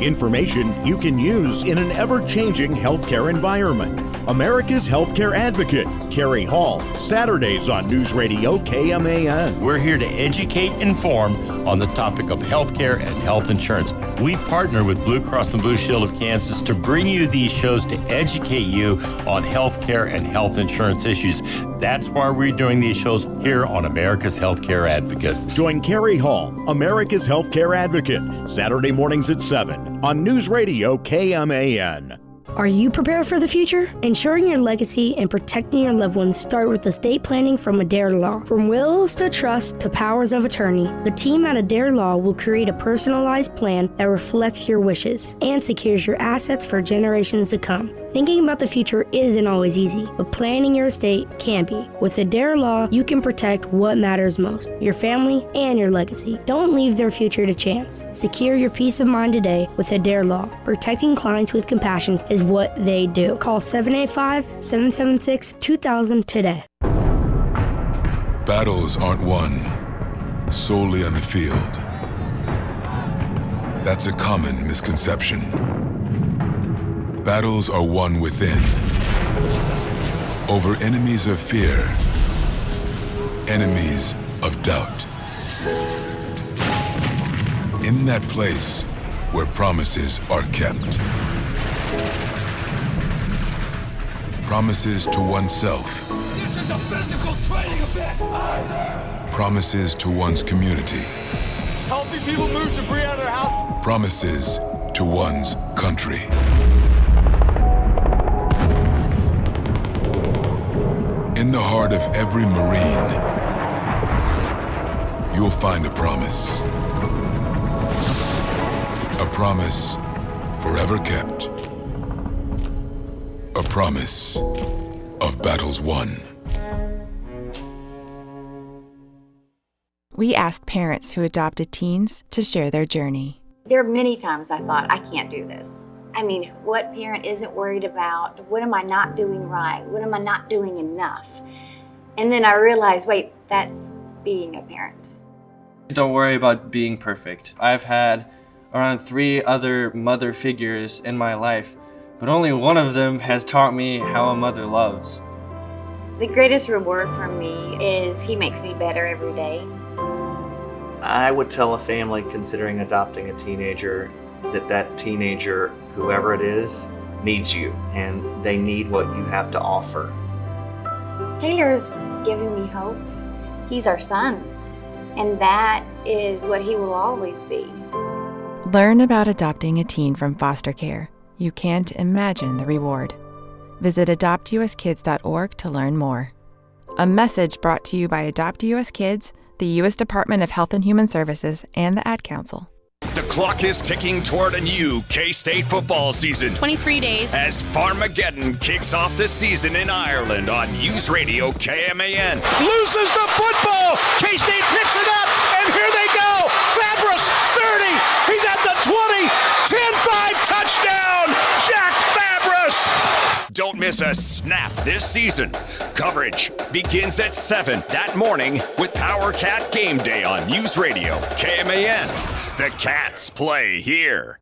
Information you can use in an ever-changing healthcare environment. America's healthcare advocate, Carrie Hall, Saturdays on News Radio KMAN. We're here to educate and inform on the topic of healthcare and health insurance. We've partnered with Blue Cross and Blue Shield of Kansas to bring you these shows to educate you on healthcare and health insurance issues. That's why we're doing these shows here on America's Healthcare Advocate. Join Carrie Hall, America's healthcare advocate, Saturday mornings at 7 on News Radio KMAN. Are you prepared for the future? Ensuring your legacy and protecting your loved ones start with estate planning from Adair Law. From wills to trust to powers of attorney, the team at Adair Law will create a personalized plan that reflects your wishes and secures your assets for generations to come. Thinking about the future isn't always easy, but planning your estate can be. With Adair Law, you can protect what matters most, your family and your legacy. Don't leave their future to chance. Secure your peace of mind today with Adair Law. Protecting clients with compassion is what they do. Call 785-776-2000 today. Battles aren't won solely on the field. That's a common misconception. Battles are won within, over enemies of fear, enemies of doubt. In that place where promises are kept. Promises to oneself. This is a physical training event. Promises to one's community. Helping people move debris out of their house. Promises to one's country. In the heart of every Marine, you'll find a promise. A promise forever kept. A promise of battles won. We asked parents who adopted teens to share their journey. There are many times I thought, I can't do this. I mean, what parent isn't worried about, what am I not doing right? What am I not doing enough? And then I realized, wait, that's being a parent. Don't worry about being perfect. I've had around 3 other mother figures in my life, but only one of them has taught me how a mother loves. The greatest reward for me is he makes me better every day. I would tell a family considering adopting a teenager that teenager, whoever it is, needs you, and they need what you have to offer. Taylor's given me hope. He's our son, and that is what he will always be. Learn about adopting a teen from foster care. You can't imagine the reward. Visit adoptuskids.org to learn more. A message brought to you by Adopt US Kids, the U.S. Department of Health and Human Services, and the Ad Council. The clock is ticking toward a new K-State football season. 23 days. As Farmageddon kicks off the season in Ireland on News Radio KMAN. Loses the football. K-State picks it up, and here they go. Fabris, 30. He's at the 20. 10-5 touchdown. Jack Fabris. Don't miss a snap this season. Coverage begins at 7 that morning with Power Cat Game Day on News Radio KMAN. The Cats play here.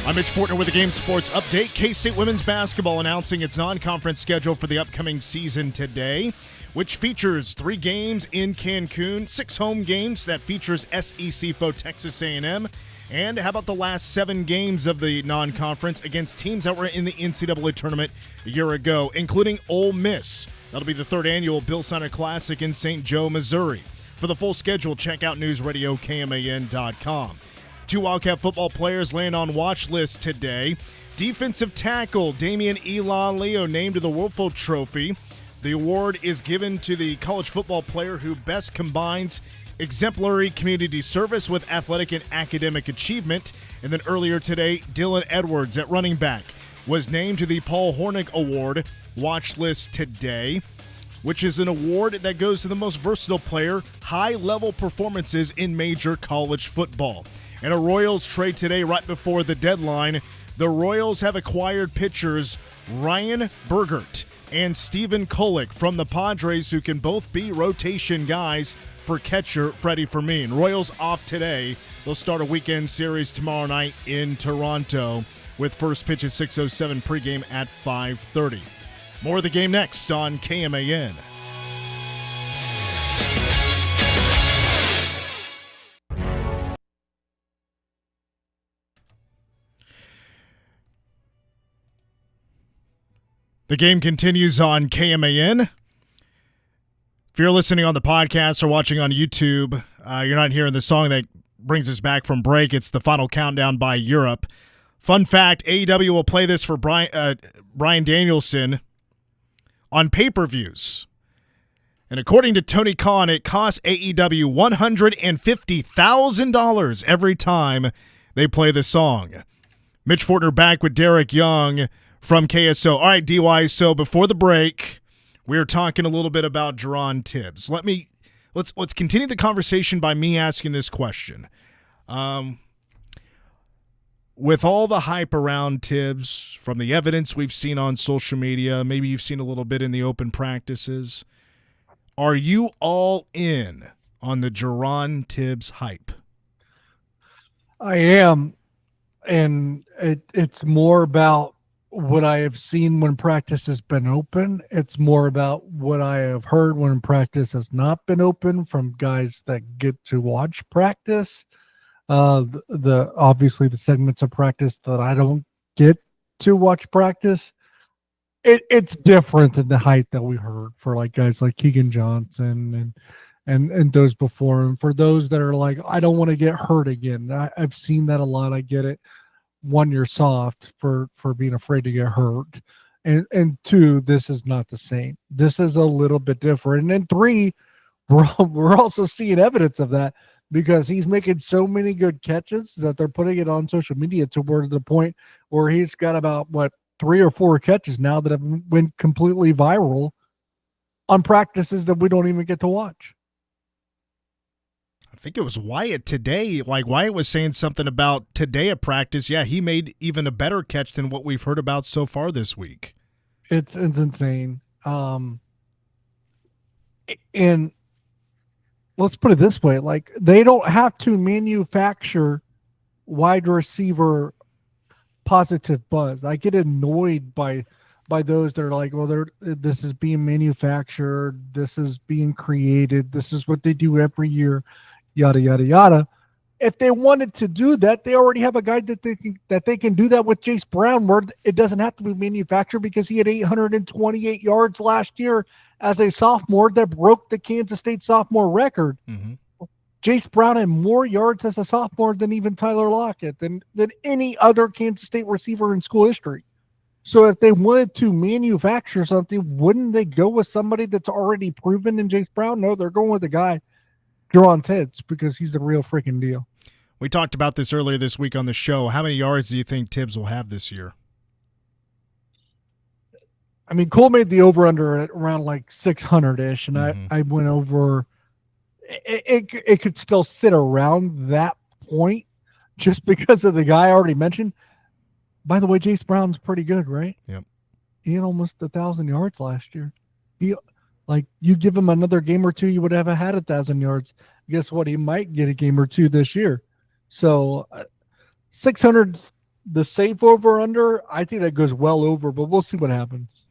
I'm Mitch Fortner with the Game Sports Update. K-State women's basketball announcing its non-conference schedule for the upcoming season today, which features 3 games in Cancun, 6 home games that features SEC foe Texas A&M, and how about the last 7 games of the non-conference against teams that were in the NCAA tournament a year ago, including Ole Miss. That'll be the 3rd annual Bill Snyder Classic in St. Joe, Missouri. For the full schedule, check out newsradiokman.com. 2 Wildcat football players land on watch list today. Defensive tackle Damian Leo named to the Woolfolk Trophy. The award is given to the college football player who best combines exemplary community service with athletic and academic achievement. And then earlier today, Dylan Edwards at running back was named to the Paul Hornick Award watch list today, which is an award that goes to the most versatile player, high-level performances in major college football. And a Royals trade today right before the deadline. The Royals have acquired pitchers Ryan Bergert and Stephen Kolek from the Padres, who can both be rotation guys for catcher Freddie Fermin. Royals off today. They'll start a weekend series tomorrow night in Toronto with first pitch at 6:07, pregame at 5:30. More of the game next on KMAN. The game continues on KMAN. If you're listening on the podcast or watching on YouTube, you're not hearing the song that brings us back from break. It's the Final Countdown by Europe. Fun fact, AEW will play this for Bryan Danielson on pay-per-views. And according to Tony Khan, it costs AEW $150,000 every time they play the song. Mitch Fortner back with Derek Young from KSO. All right, DY, so before the break, we were talking a little bit about Jerron Tibbs. Let's continue the conversation by me asking this question. With all the hype around Tibbs, from the evidence we've seen on social media, maybe you've seen a little bit in the open practices, are you all in on the Jerron Tibbs hype? I am, and it's more about what I have seen when practice has been open. It's more about what I have heard when practice has not been open from guys that get to watch practice. Obviously the segments of practice that I don't get to watch practice, it's different than the hype that we heard for like guys like Keegan Johnson and those before. And for those that are like, I don't want to get hurt again. I've seen that a lot. I get it. 1, you're soft for being afraid to get hurt, and 2, this is not the same. This is a little bit different. And then 3, we're also seeing evidence of that because he's making so many good catches that they're putting it on social media to the point where he's got about 3 or 4 catches now that have went completely viral on practices that we don't even get to watch. I think it was Wyatt today. Like Wyatt was saying something about today at practice. Yeah, he made even a better catch than what we've heard about so far this week. It's insane. And let's put it this way: like they don't have to manufacture wide receiver positive buzz. I get annoyed by those that are like, well, this is being manufactured, this is being created, this is what they do every year. Yada yada yada. If they wanted to do that, they already have a guy that they can do that with, Jace Brown, where it doesn't have to be manufactured because he had 828 yards last year as a sophomore that broke the Kansas State sophomore record. Mm-hmm. Jace Brown had more yards as a sophomore than even Tyler Lockett, than any other Kansas State receiver in school history. So if they wanted to manufacture something, wouldn't they go with somebody that's already proven in Jace Brown? No, they're going with the guy, Jerron Tibbs, because he's the real freaking deal. We talked about this earlier this week on the show. How many yards do you think Tibbs will have this year? I mean, Cole made the over-under at around like 600-ish, and I went over. It could still sit around that point just because of the guy I already mentioned. By the way, Jace Brown's pretty good, right? Yep. He had almost 1,000 yards last year. You give him another game or two, you would have had 1,000 yards. Guess what? He might get a game or two this year. So 600's the safe over under. I think that goes well over, but we'll see what happens.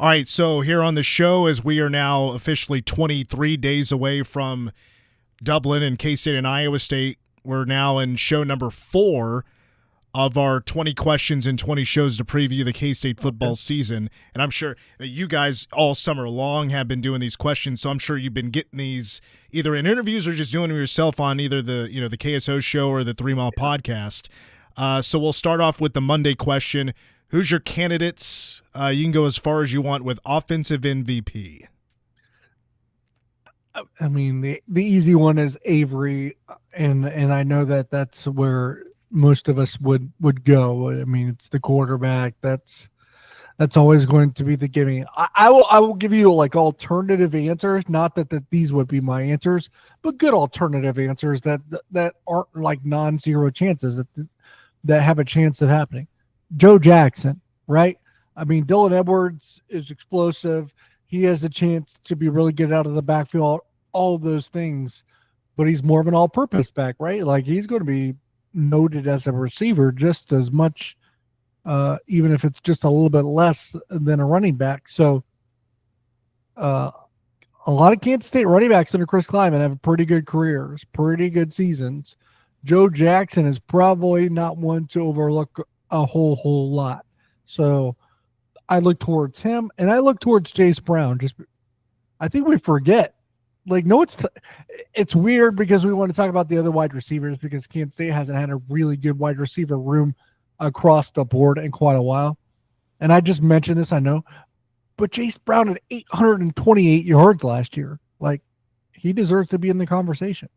All right, so here on the show, as we are now officially 23 days away from Dublin and K-State and Iowa State, we're now in show number 4 of our 20 questions and 20 shows to preview the K-State football season. And I'm sure that you guys all summer long have been doing these questions, so I'm sure you've been getting these either in interviews or just doing them yourself on either the KSO show or the 3 Mile podcast. So we'll start off with the Monday question. Who's your candidates? You can go as far as you want with offensive MVP. I mean, the easy one is Avery, and I know that's where most of us would go. I mean, it's the quarterback. That's always going to be the gimme. I will give you like alternative answers. Not that these would be my answers, but good alternative answers that aren't like non-zero chances that have a chance of happening. Joe Jackson, right? I mean, Dylan Edwards is explosive. He has a chance to be really good out of the backfield, all of those things, but he's more of an all-purpose back, right? Like he's going to be noted as a receiver just as much, even if it's just a little bit less than a running back. So a lot of Kansas State running backs under Chris Kleiman have pretty good careers, pretty good seasons. Joe Jackson is probably not one to overlook a whole lot. So I look towards him, and I look towards Jace Brown. I think we forget. Like, no, it's weird because we want to talk about the other wide receivers because Kansas State hasn't had a really good wide receiver room across the board in quite a while. And I just mentioned this, I know, but Jace Brown had 828 yards last year. Like, he deserves to be in the conversation.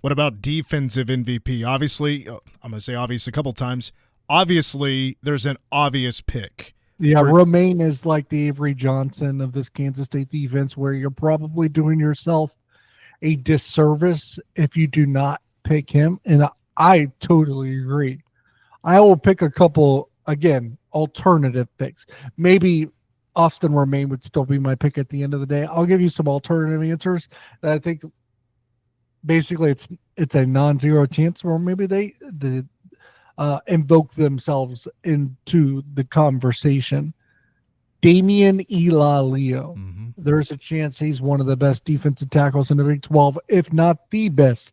What about defensive MVP? Obviously, I'm going to say obvious a couple times. Obviously, there's an obvious pick. Yeah, Romaine is like the Avery Johnson of this Kansas State defense, where you're probably doing yourself a disservice if you do not pick him. And I totally agree. I will pick a couple, again, alternative picks. Maybe Austin Romaine would still be my pick at the end of the day. I'll give you some alternative answers that I think basically it's a non-zero chance, or maybe they invoke themselves into the conversation. Damian Ilalio. There's a chance he's one of the best defensive tackles in the Big 12, if not the best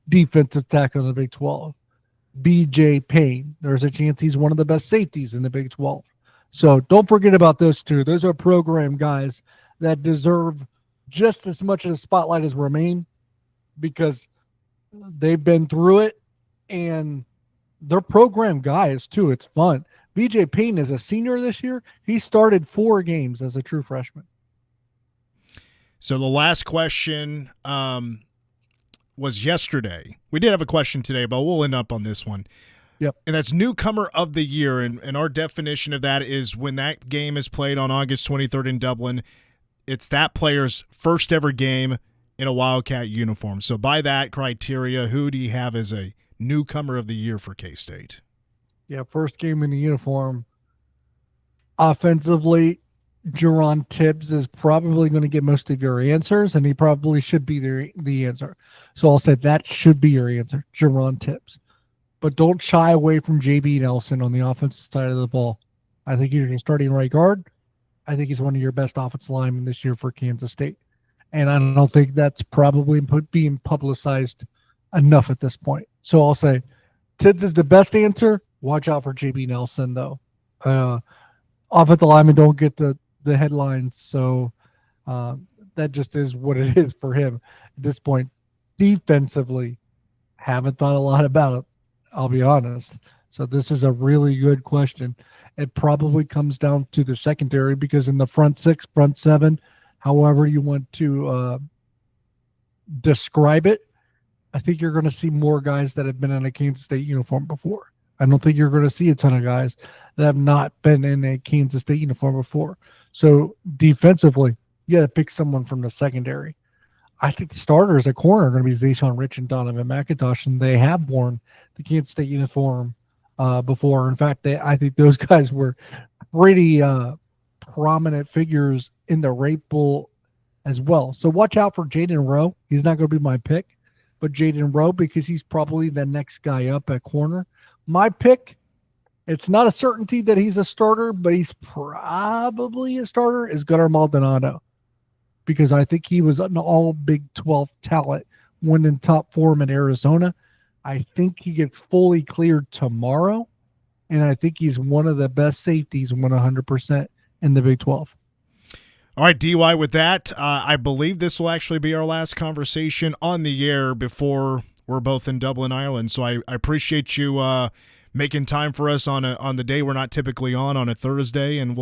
defensive tackle in the Big 12. BJ Payne. There's a chance he's one of the best safeties in the Big 12. So don't forget about those two. Those are program guys that deserve just as much of the spotlight as Romaine because they've been through it and they're program guys too. It's fun. BJ Payne is a senior this year. He started 4 games as a true freshman. So the last question was yesterday. We did have a question today, but we'll end up on this one. Yep. And that's newcomer of the year. And our definition of that is when that game is played on August 23rd in Dublin, it's that player's first ever game in a Wildcat uniform. So by that criteria, who do you have as a newcomer of the year for K-State? Yeah, first game in the uniform. Offensively, Jerron Tibbs is probably going to get most of your answers, and he probably should be the answer. So I'll say that should be your answer, Jerron Tibbs. But don't shy away from J.B. Nelson on the offensive side of the ball. I think he's your starting right guard. I think he's one of your best offensive linemen this year for Kansas State. And I don't think that's probably being publicized enough at this point. So I'll say Tibbs is the best answer. Watch out for J.B. Nelson, though. Offensive linemen don't get the headlines, so that just is what it is for him at this point. Defensively, haven't thought a lot about it, I'll be honest. So this is a really good question. It probably comes down to the secondary because in the front 6, front 7, however you want to describe it, I think you're going to see more guys that have been in a Kansas State uniform before. I don't think you're going to see a ton of guys that have not been in a Kansas State uniform before. So defensively, you got to pick someone from the secondary. I think the starters at corner are going to be Zayshawn Rich and Donovan McIntosh, and they have worn the Kansas State uniform before. In fact, I think those guys were pretty prominent figures in the rape pool as well. So watch out for Jaden Rowe. He's not going to be my pick, but Jaden Rowe, because he's probably the next guy up at corner. My pick, it's not a certainty that he's a starter, but he's probably a starter, is Gunnar Maldonado, because I think he was an all Big 12 talent when in top form in Arizona. I think he gets fully cleared tomorrow, and I think he's one of the best safeties 100% in the Big 12. All right, DY, with that, I believe this will actually be our last conversation on the air before we're both in Dublin, Ireland. So I appreciate you making time for us on the day we're not typically on a Thursday, and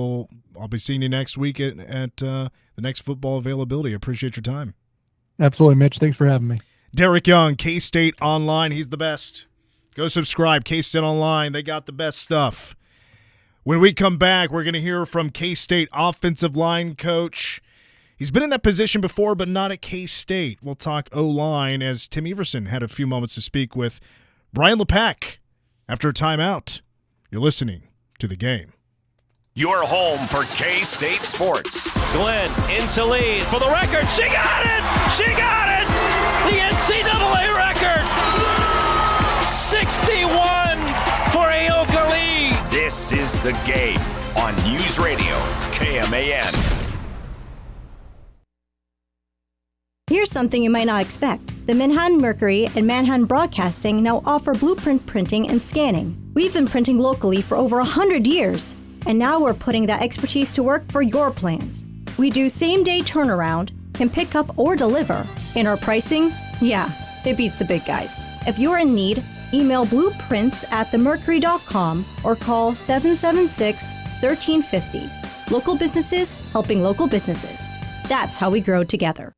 I'll be seeing you next week at the next football availability. I appreciate your time. Absolutely, Mitch. Thanks for having me. Derek Young, K-State Online. He's the best. Go subscribe. K-State Online. They got the best stuff. When we come back, we're going to hear from K-State offensive line coach. He's been in that position before, but not at K-State. We'll talk O-line as Tim Everson had a few moments to speak with Brian Lepak after a timeout. You're listening to The Game. Your home for K-State sports. Glenn into lead for the record. She got it! She got it! The NCAA record! 61 for Aoka Lee. This is The Game on News Radio KMAN. Here's something you might not expect. The Manhattan Mercury and Manhattan Broadcasting now offer blueprint printing and scanning. We've been printing locally for over 100 years, and now we're putting that expertise to work for your plans. We do same-day turnaround, can pick up or deliver, and our pricing, yeah, it beats the big guys. If you're in need, email blueprints@themercury.com or call 776-1350. Local businesses helping local businesses. That's how we grow together.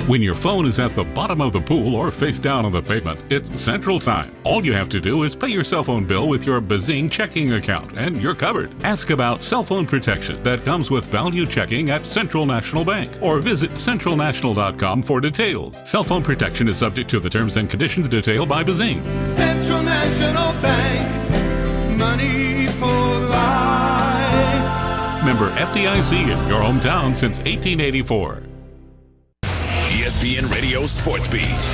When your phone is at the bottom of the pool or face down on the pavement, it's Central Time. All you have to do is pay your cell phone bill with your Bazing checking account, and you're covered. Ask about cell phone protection that comes with value checking at Central National Bank, or visit centralnational.com for details. Cell phone protection is subject to the terms and conditions detailed by Bazing. Central National Bank, money for life. Member FDIC in your hometown since 1884. ESPN Radio Sports Beat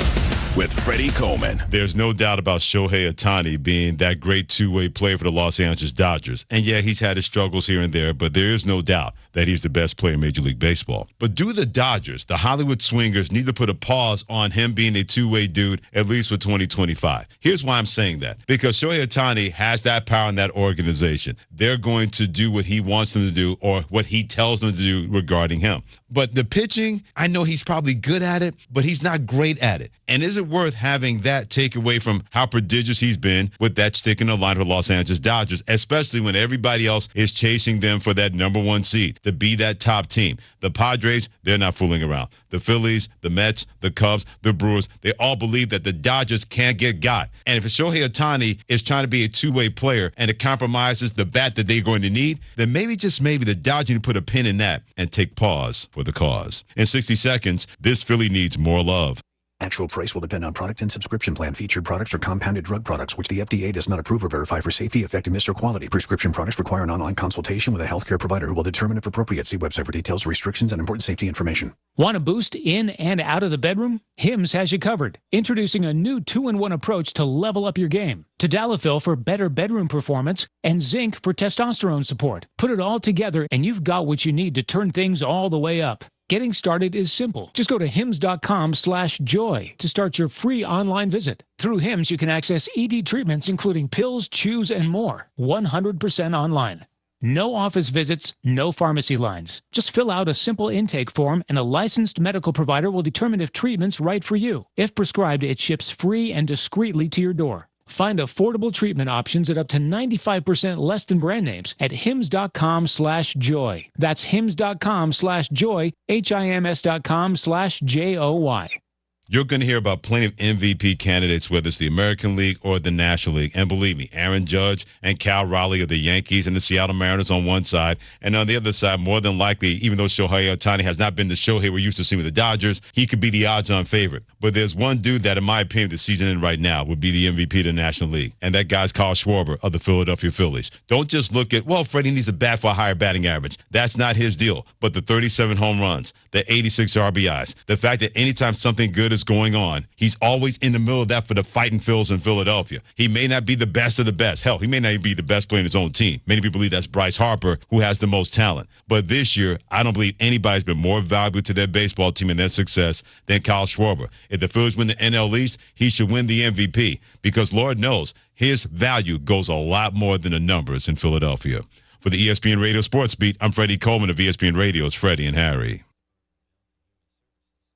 with Freddie Coleman. There's no doubt about Shohei Ohtani being that great two-way player for the Los Angeles Dodgers. And yeah, he's had his struggles here and there, but there is no doubt that he's the best player in Major League Baseball. But do the Dodgers, the Hollywood Swingers, need to put a pause on him being a two-way dude, at least for 2025? Here's why I'm saying that. Because Shohei Ohtani has that power in that organization. They're going to do what he wants them to do or what he tells them to do regarding him. But the pitching, I know he's probably good at it, but he's not great at it. And is it worth having that take away from how prodigious he's been with that stick in the line for Los Angeles Dodgers, especially when everybody else is chasing them for that number one seed, to be that top team? The Padres, they're not fooling around. The Phillies, the Mets, the Cubs, the Brewers, they all believe that the Dodgers can't get got. And if Shohei Ohtani is trying to be a two-way player and it compromises the bat that they're going to need, then maybe, just maybe, the Dodgers need to put a pin in that and take pause for the cause. In 60 seconds, this Philly needs more love. Actual price will depend on product and subscription plan. Featured products are compounded drug products, which the FDA does not approve or verify for safety, effectiveness, or quality. Prescription products require an online consultation with a healthcare provider who will determine if appropriate. See website for details, restrictions, and important safety information. Want a boost in and out of the bedroom? Hims has you covered. Introducing a new 2-in-1 approach to level up your game. Tadalafil for better bedroom performance and zinc for testosterone support. Put it all together and you've got what you need to turn things all the way up. Getting started is simple. Just go to hims.com/joy to start your free online visit. Through Hims, you can access ED treatments including pills, chews, and more. 100% online. No office visits, no pharmacy lines. Just fill out a simple intake form and a licensed medical provider will determine if treatment's right for you. If prescribed, it ships free and discreetly to your door. Find affordable treatment options at up to 95% less than brand names at hims.com/joy. That's hims.com/joy, HIMS.com/JOY. You're going to hear about plenty of MVP candidates, whether it's the American League or the National League. And believe me, Aaron Judge and Cal Raleigh of the Yankees and the Seattle Mariners on one side. And on the other side, more than likely, even though Shohei Ohtani has not been the Shohei we're used to seeing with the Dodgers, he could be the odds-on favorite. But there's one dude that, in my opinion, the season in right now would be the MVP of the National League. And that guy's Kyle Schwarber of the Philadelphia Phillies. Don't just look at, well, Freddie needs to bat for a higher batting average. That's not his deal. But the 37 home runs, the 86 RBIs, the fact that anytime something good is going on, he's always in the middle of that for the fighting Phils in Philadelphia. He may not be the best of the best. Hell, he may not even be the best player in his own team. Many people believe that's Bryce Harper, who has the most talent. But this year, I don't believe anybody's been more valuable to their baseball team and their success than Kyle Schwarber. If the Phillies win the NL East, he should win the MVP because Lord knows his value goes a lot more than the numbers in Philadelphia. For the ESPN Radio Sports Beat, I'm Freddie Coleman of ESPN Radio's Freddie and Harry.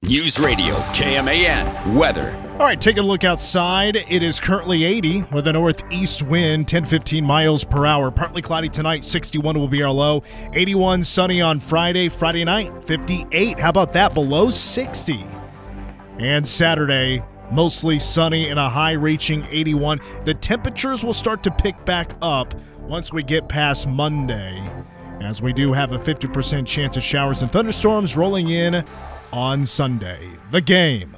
News Radio, KMAN, weather. All right, taking a look outside. It is currently 80 with a northeast wind, 10-15 miles per hour. Partly cloudy tonight, 61 will be our low. 81 sunny on Friday night, 58. How about that? Below 60. And Saturday, mostly sunny and a high reaching 81. The temperatures will start to pick back up once we get past Monday, as we do have a 50% chance of showers and thunderstorms rolling in on Sunday. The Game.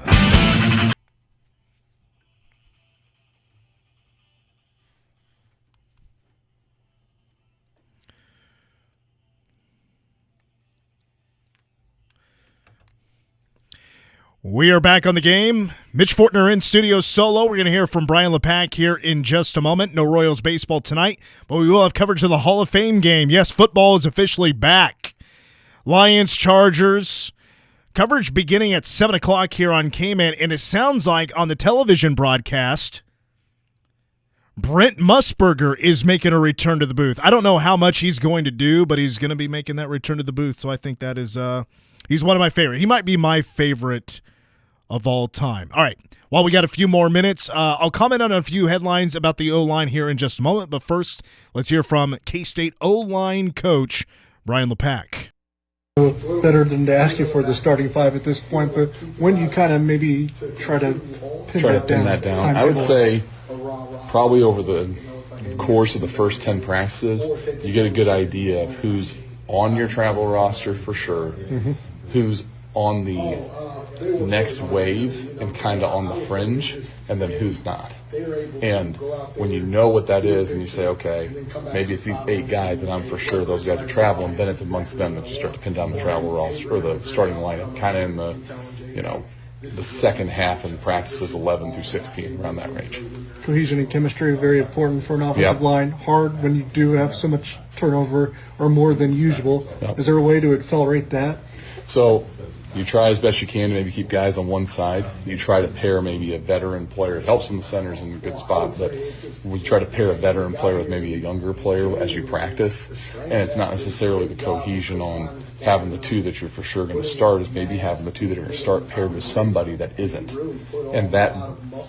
We are back on The Game. Mitch Fortner in studio solo. We're going to hear from Brian Lepak here in just a moment. No Royals baseball tonight, but we will have coverage of the Hall of Fame game. Yes, football is officially back. Lions, Chargers. Coverage beginning at 7 o'clock here on K-Man, and it sounds like on the television broadcast, Brent Musburger is making a return to the booth. I don't know how much he's going to do, but he's going to be making that return to the booth, so I think that is he's one of my favorite. He might be my favorite of all time. All right, while we got a few more minutes, I'll comment on a few headlines about the O-line here in just a moment, but first, let's hear from K-State O-line coach Brian Lepak. Better than to ask you for the starting five at this point, but when you kind of maybe try to pin that down? I would say probably over the course of the first 10 practices, you get a good idea of who's on your travel roster for sure, who's on the next wave and kind of on the fringe, and then who's not. And when you know what that is and you say, okay, maybe it's these 8 guys and I'm for sure those guys are traveling, then it's amongst them that you start to pin down the travel roster or the starting lineup, kind of in the, the second half in practices 11 through 16, around that range. Cohesion and chemistry are very important for an offensive line. Hard when you do have so much turnover or more than usual. Is there a way to accelerate that? So you try as best you can to maybe keep guys on one side. You try to pair maybe a veteran player. It helps when the center's in a good spot, but we try to pair a veteran player with maybe a younger player as you practice. And it's not necessarily the cohesion on having the 2 that you're for sure going to start, is maybe having the 2 that are going to start paired with somebody that isn't. And that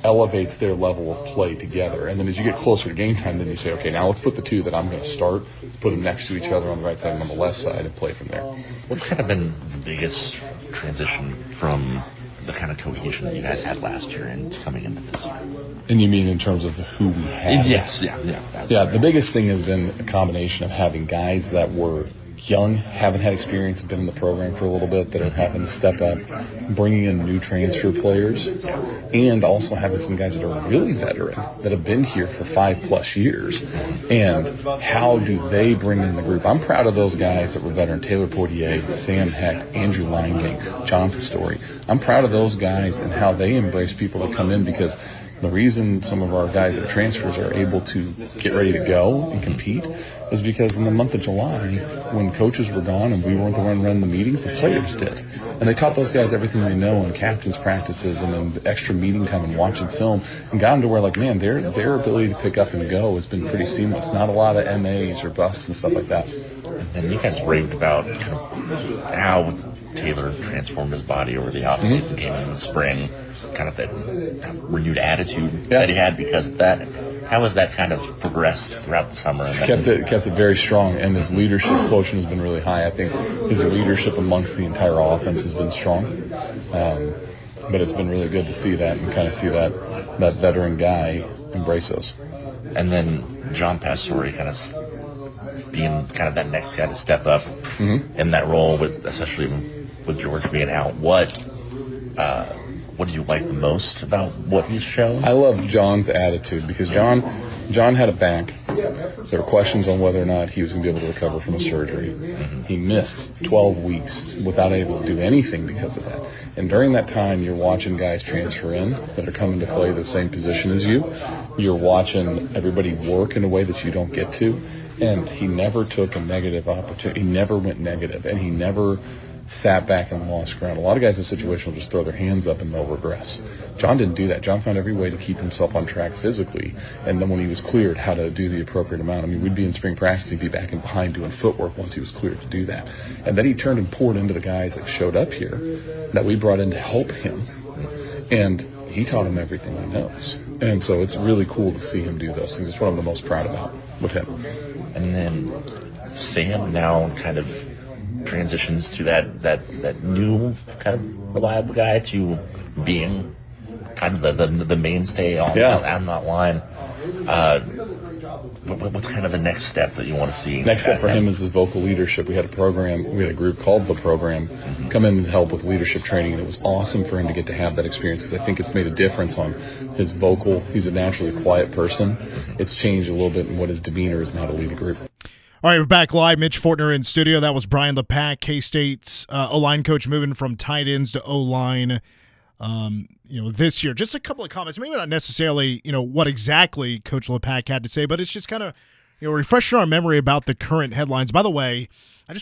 elevates their level of play together. And then as you get closer to game time, then you say, okay, now let's put the 2 that I'm going to start, let's put them next to each other on the right side and on the left side and play from there. What's kind of been the biggest transition from the kind of cohesion that you guys had last year and coming into this year? And you mean in terms of who we had? Yes, yeah. The biggest thing has been a combination of having guys that were young, haven't had experience, been in the program for a little bit, that are having to step up, bringing in new transfer players, and also having some guys that are really veteran, that have been here for 5+ years. And how do they bring in the group? I'm proud of those guys that were veteran. Taylor Portier, Sam Heck, Andrew Linegang, John Pastore. I'm proud of those guys and how they embrace people that come in, because the reason some of our guys that transfers are able to get ready to go and compete is because in the month of July, when coaches were gone and we weren't the one running the meetings, the players did. And they taught those guys everything they know in captain's practices and in extra meeting time and watching film, and got them to where, like, man, their ability to pick up and go has been pretty seamless. Not a lot of MAs or busts and stuff like that. And you guys raved about how Taylor transformed his body over the offseason, came in the spring, kind of that renewed attitude that he had because of that. How has that kind of progressed throughout the summer? He's kept it very strong, and his leadership quotient has been really high. I think his leadership amongst the entire offense has been strong. but it's been really good to see that and kind of see that veteran guy embrace those. And then John Pastore kind of being kind of that next guy to step up in that role, with especially with George being out. What do you like the most about what he's shown? I love John's attitude, because John had a back. There were questions on whether or not he was going to be able to recover from a surgery. He missed 12 weeks without able to do anything because of that. And during that time, you're watching guys transfer in that are coming to play the same position as you. You're watching everybody work in a way that you don't get to. And he never took a negative opportunity. He never went negative, and he never sat back and lost ground. A lot of guys in this situation will just throw their hands up and they'll regress. John didn't do that. John found every way to keep himself on track physically, and then when he was cleared, how to do the appropriate amount. I mean, we'd be in spring practice, he'd be back and behind doing footwork once he was cleared to do that. And then he turned and poured into the guys that showed up here that we brought in to help him. And he taught him everything he knows. And so it's really cool to see him do those things. It's what I'm the most proud about with him. And then Sam now kind of transitions to that new kind of reliable guy to being kind of the mainstay on that line. What's kind of the next step that you want to see? Next step for him is his vocal leadership. We had a group called The Program come in and help with leadership training, and it was awesome for him to get to have that experience, because I think it's made a difference on his vocal. He's a naturally quiet person. It's changed a little bit in what his demeanor is and how to lead a group. All right, we're back live. Mitch Fortner in studio. That was Brian Lepak, K-State's O-line coach, moving from tight ends to O-line this year. Just a couple of comments, maybe not necessarily, what exactly Coach Lepak had to say, but it's just kind of, refreshing our memory about the current headlines. By the way, I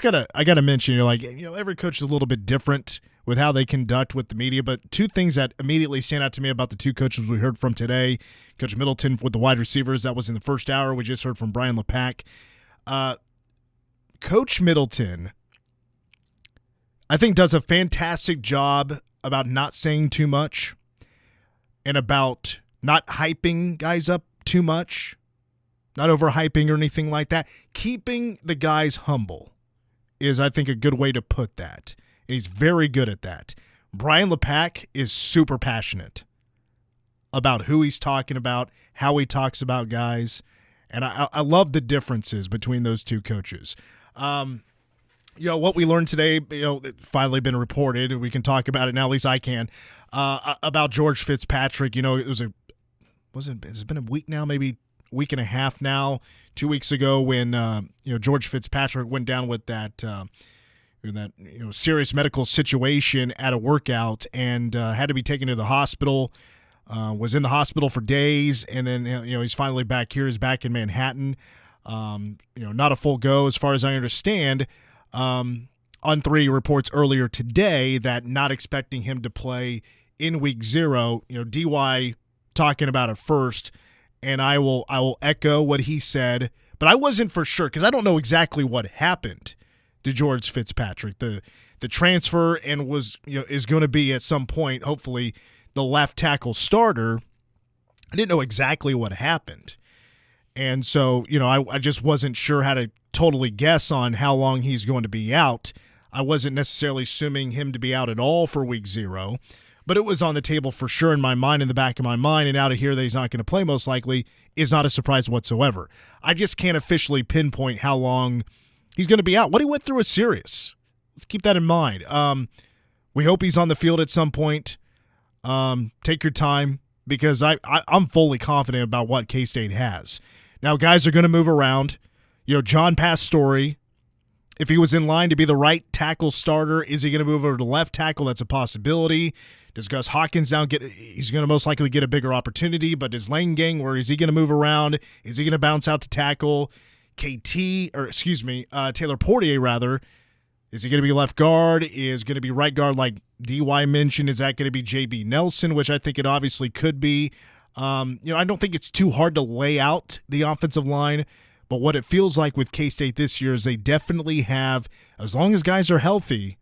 gotta mention, every coach is a little bit different with how they conduct with the media, but two things that immediately stand out to me about the two coaches we heard from today. Coach Middleton with the wide receivers, that was in the first hour. We just heard from Brian Lepak. Coach Middleton, I think, does a fantastic job about not saying too much and about not hyping guys up too much, not overhyping or anything like that. Keeping the guys humble is, I think, a good way to put that. And he's very good at that. Brian Lepak is super passionate about who he's talking about, how he talks about guys. And I love the differences between those two coaches. What we learned today, it's finally been reported, and we can talk about it now, at least I can, about George Fitzpatrick. Has it been a week now, maybe a week and a half now, 2 weeks ago, when, George Fitzpatrick went down with that serious medical situation at a workout and had to be taken to the hospital. Was in the hospital for days, and then he's finally back here. He's back in Manhattan. Not a full go as far as I understand. On 3 reports earlier today that not expecting him to play in week 0. DY talking about it first, and I will echo what he said, but I wasn't for sure because I don't know exactly what happened to George Fitzpatrick. The transfer and was is going to be at some point, hopefully, the left tackle starter. I didn't know exactly what happened. And so, I just wasn't sure how to totally guess on how long he's going to be out. I wasn't necessarily assuming him to be out at all for week 0, but it was on the table for sure in my mind, in the back of my mind, and now to hear that he's not going to play most likely is not a surprise whatsoever. I just can't officially pinpoint how long he's going to be out. What he went through is serious. Let's keep that in mind. We hope he's on the field at some point. Take your time, because I'm fully confident about what K-State has. Now, guys are going to move around. John Pastore, if he was in line to be the right tackle starter, is he going to move over to left tackle? That's a possibility. Does Gus Hawkins now he's going to most likely get a bigger opportunity, but does Lane Gang, where is he going to move around? Is he going to bounce out to tackle? Taylor Portier, rather, is he going to be left guard? Is going to be right guard like DY mentioned? Is that going to be JB Nelson, which I think it obviously could be? I don't think it's too hard to lay out the offensive line, but what it feels like with K-State this year is they definitely have, as long as guys are healthy,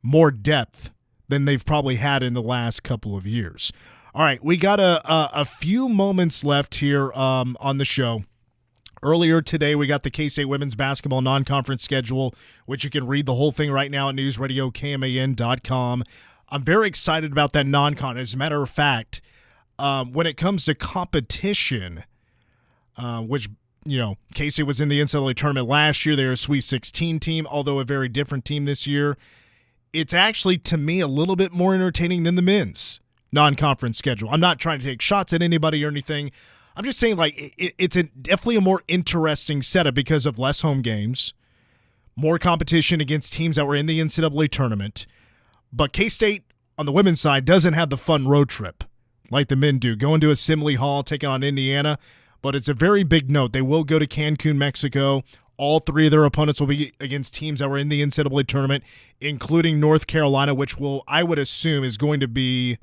more depth than they've probably had in the last couple of years. All right, we got a few moments left here on the show. Earlier today, we got the K-State women's basketball non-conference schedule, which you can read the whole thing right now at newsradiokman.com. I'm very excited about that non-con. As a matter of fact, when it comes to competition, which, K-State was in the NCAA tournament last year. They're a Sweet 16 team, although a very different team this year. It's actually, to me, a little bit more entertaining than the men's non-conference schedule. I'm not trying to take shots at anybody or anything. I'm just saying, it's definitely a more interesting setup because of less home games, more competition against teams that were in the NCAA tournament. But K-State, on the women's side, doesn't have the fun road trip like the men do. Going to Assembly Hall, taking on Indiana. But it's a very big note. They will go to Cancun, Mexico. All three of their opponents will be against teams that were in the NCAA tournament, including North Carolina, which I would assume is going to be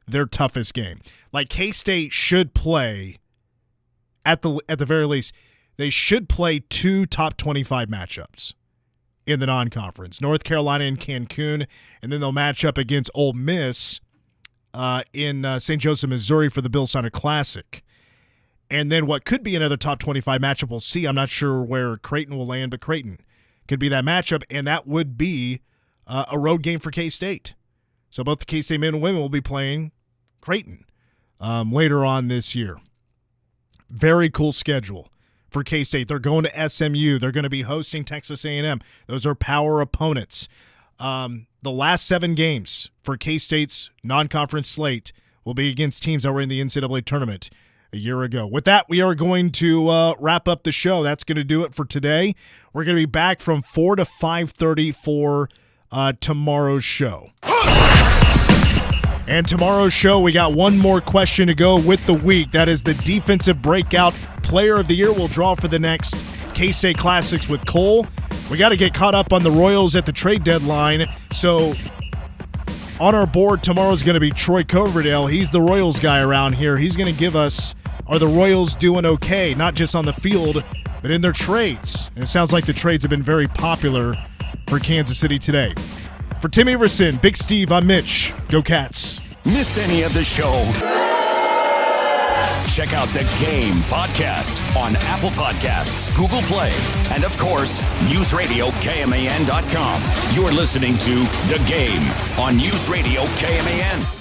their toughest game. K-State should play, at the very least, they should play 2 top 25 matchups in the non-conference. North Carolina and Cancun, and then they'll match up against Ole Miss in St. Joseph, Missouri for the Bill Snyder Classic. And then what could be another top 25 matchup, we'll see. I'm not sure where Creighton will land, but Creighton could be that matchup, and that would be a road game for K-State. So both the K-State men and women will be playing Creighton later on this year. Very cool schedule for K-State. They're going to SMU. They're going to be hosting Texas A&M. Those are power opponents. The last 7 games for K-State's non-conference slate will be against teams that were in the NCAA tournament a year ago. With that, we are going to wrap up the show. That's going to do it for today. We're going to be back from 4 to 5:30 for tomorrow's show. And tomorrow's show, we got one more question to go with the week. That is the Defensive Breakout Player of the Year. We'll draw for the next K-State Classics with Cole. We got to get caught up on the Royals at the trade deadline. So on our board tomorrow is going to be Troy Coverdale. He's the Royals guy around here. He's going to give us, are the Royals doing okay, not just on the field, but in their trades? And it sounds like the trades have been very popular for Kansas City today. For Tim Everson, Big Steve, I'm Mitch. Go Cats. Miss any of the show? Check out The Game podcast on Apple Podcasts, Google Play, and of course, NewsRadioKMAN.com. You're listening to The Game on News Radio KMAN.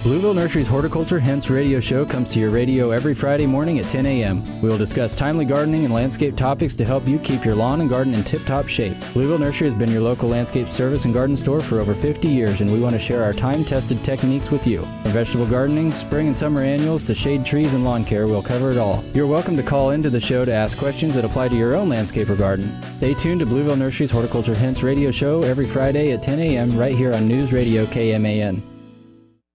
Blueville Nursery's Horticulture Hints radio show comes to your radio every Friday morning at 10 a.m. We will discuss timely gardening and landscape topics to help you keep your lawn and garden in tip-top shape. Blueville Nursery has been your local landscape service and garden store for over 50 years, and we want to share our time-tested techniques with you. From vegetable gardening, spring and summer annuals, to shade trees and lawn care, we'll cover it all. You're welcome to call into the show to ask questions that apply to your own landscape or garden. Stay tuned to Blueville Nursery's Horticulture Hints radio show every Friday at 10 a.m. right here on News Radio KMAN.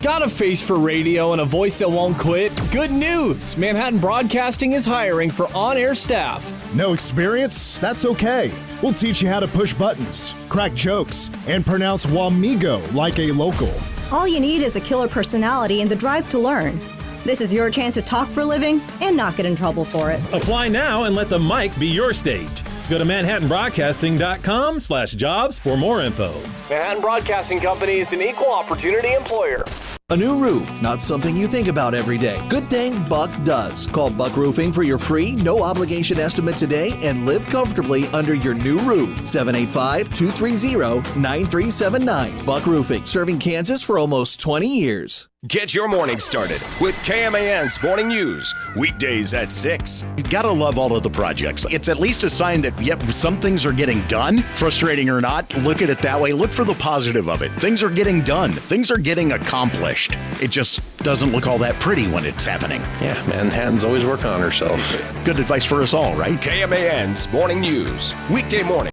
Got a face for radio and a voice that won't quit? Good news! Manhattan Broadcasting is hiring for on-air staff. No experience? That's okay. We'll teach you how to push buttons, crack jokes, and pronounce Wamigo like a local. All you need is a killer personality and the drive to learn. This is your chance to talk for a living and not get in trouble for it. Apply now and let the mic be your stage. Go to manhattanbroadcasting.com/jobs for more info. Manhattan Broadcasting Company is an equal opportunity employer. A new roof, not something you think about every day. Good thing Buck does. Call Buck Roofing for your free, no-obligation estimate today and live comfortably under your new roof. 785-230-9379. Buck Roofing, serving Kansas for almost 20 years. Get your morning started with KMAN's Morning News, weekdays at 6. You gotta love all of the projects. It's at least a sign that, yep, some things are getting done. Frustrating or not, look at it that way. Look for the positive of it. Things are getting done. Things are getting accomplished. It just doesn't look all that pretty when it's happening. Yeah, Manhattan's always working on herself. Good advice for us all, right? KMAN's Morning News, weekday morning.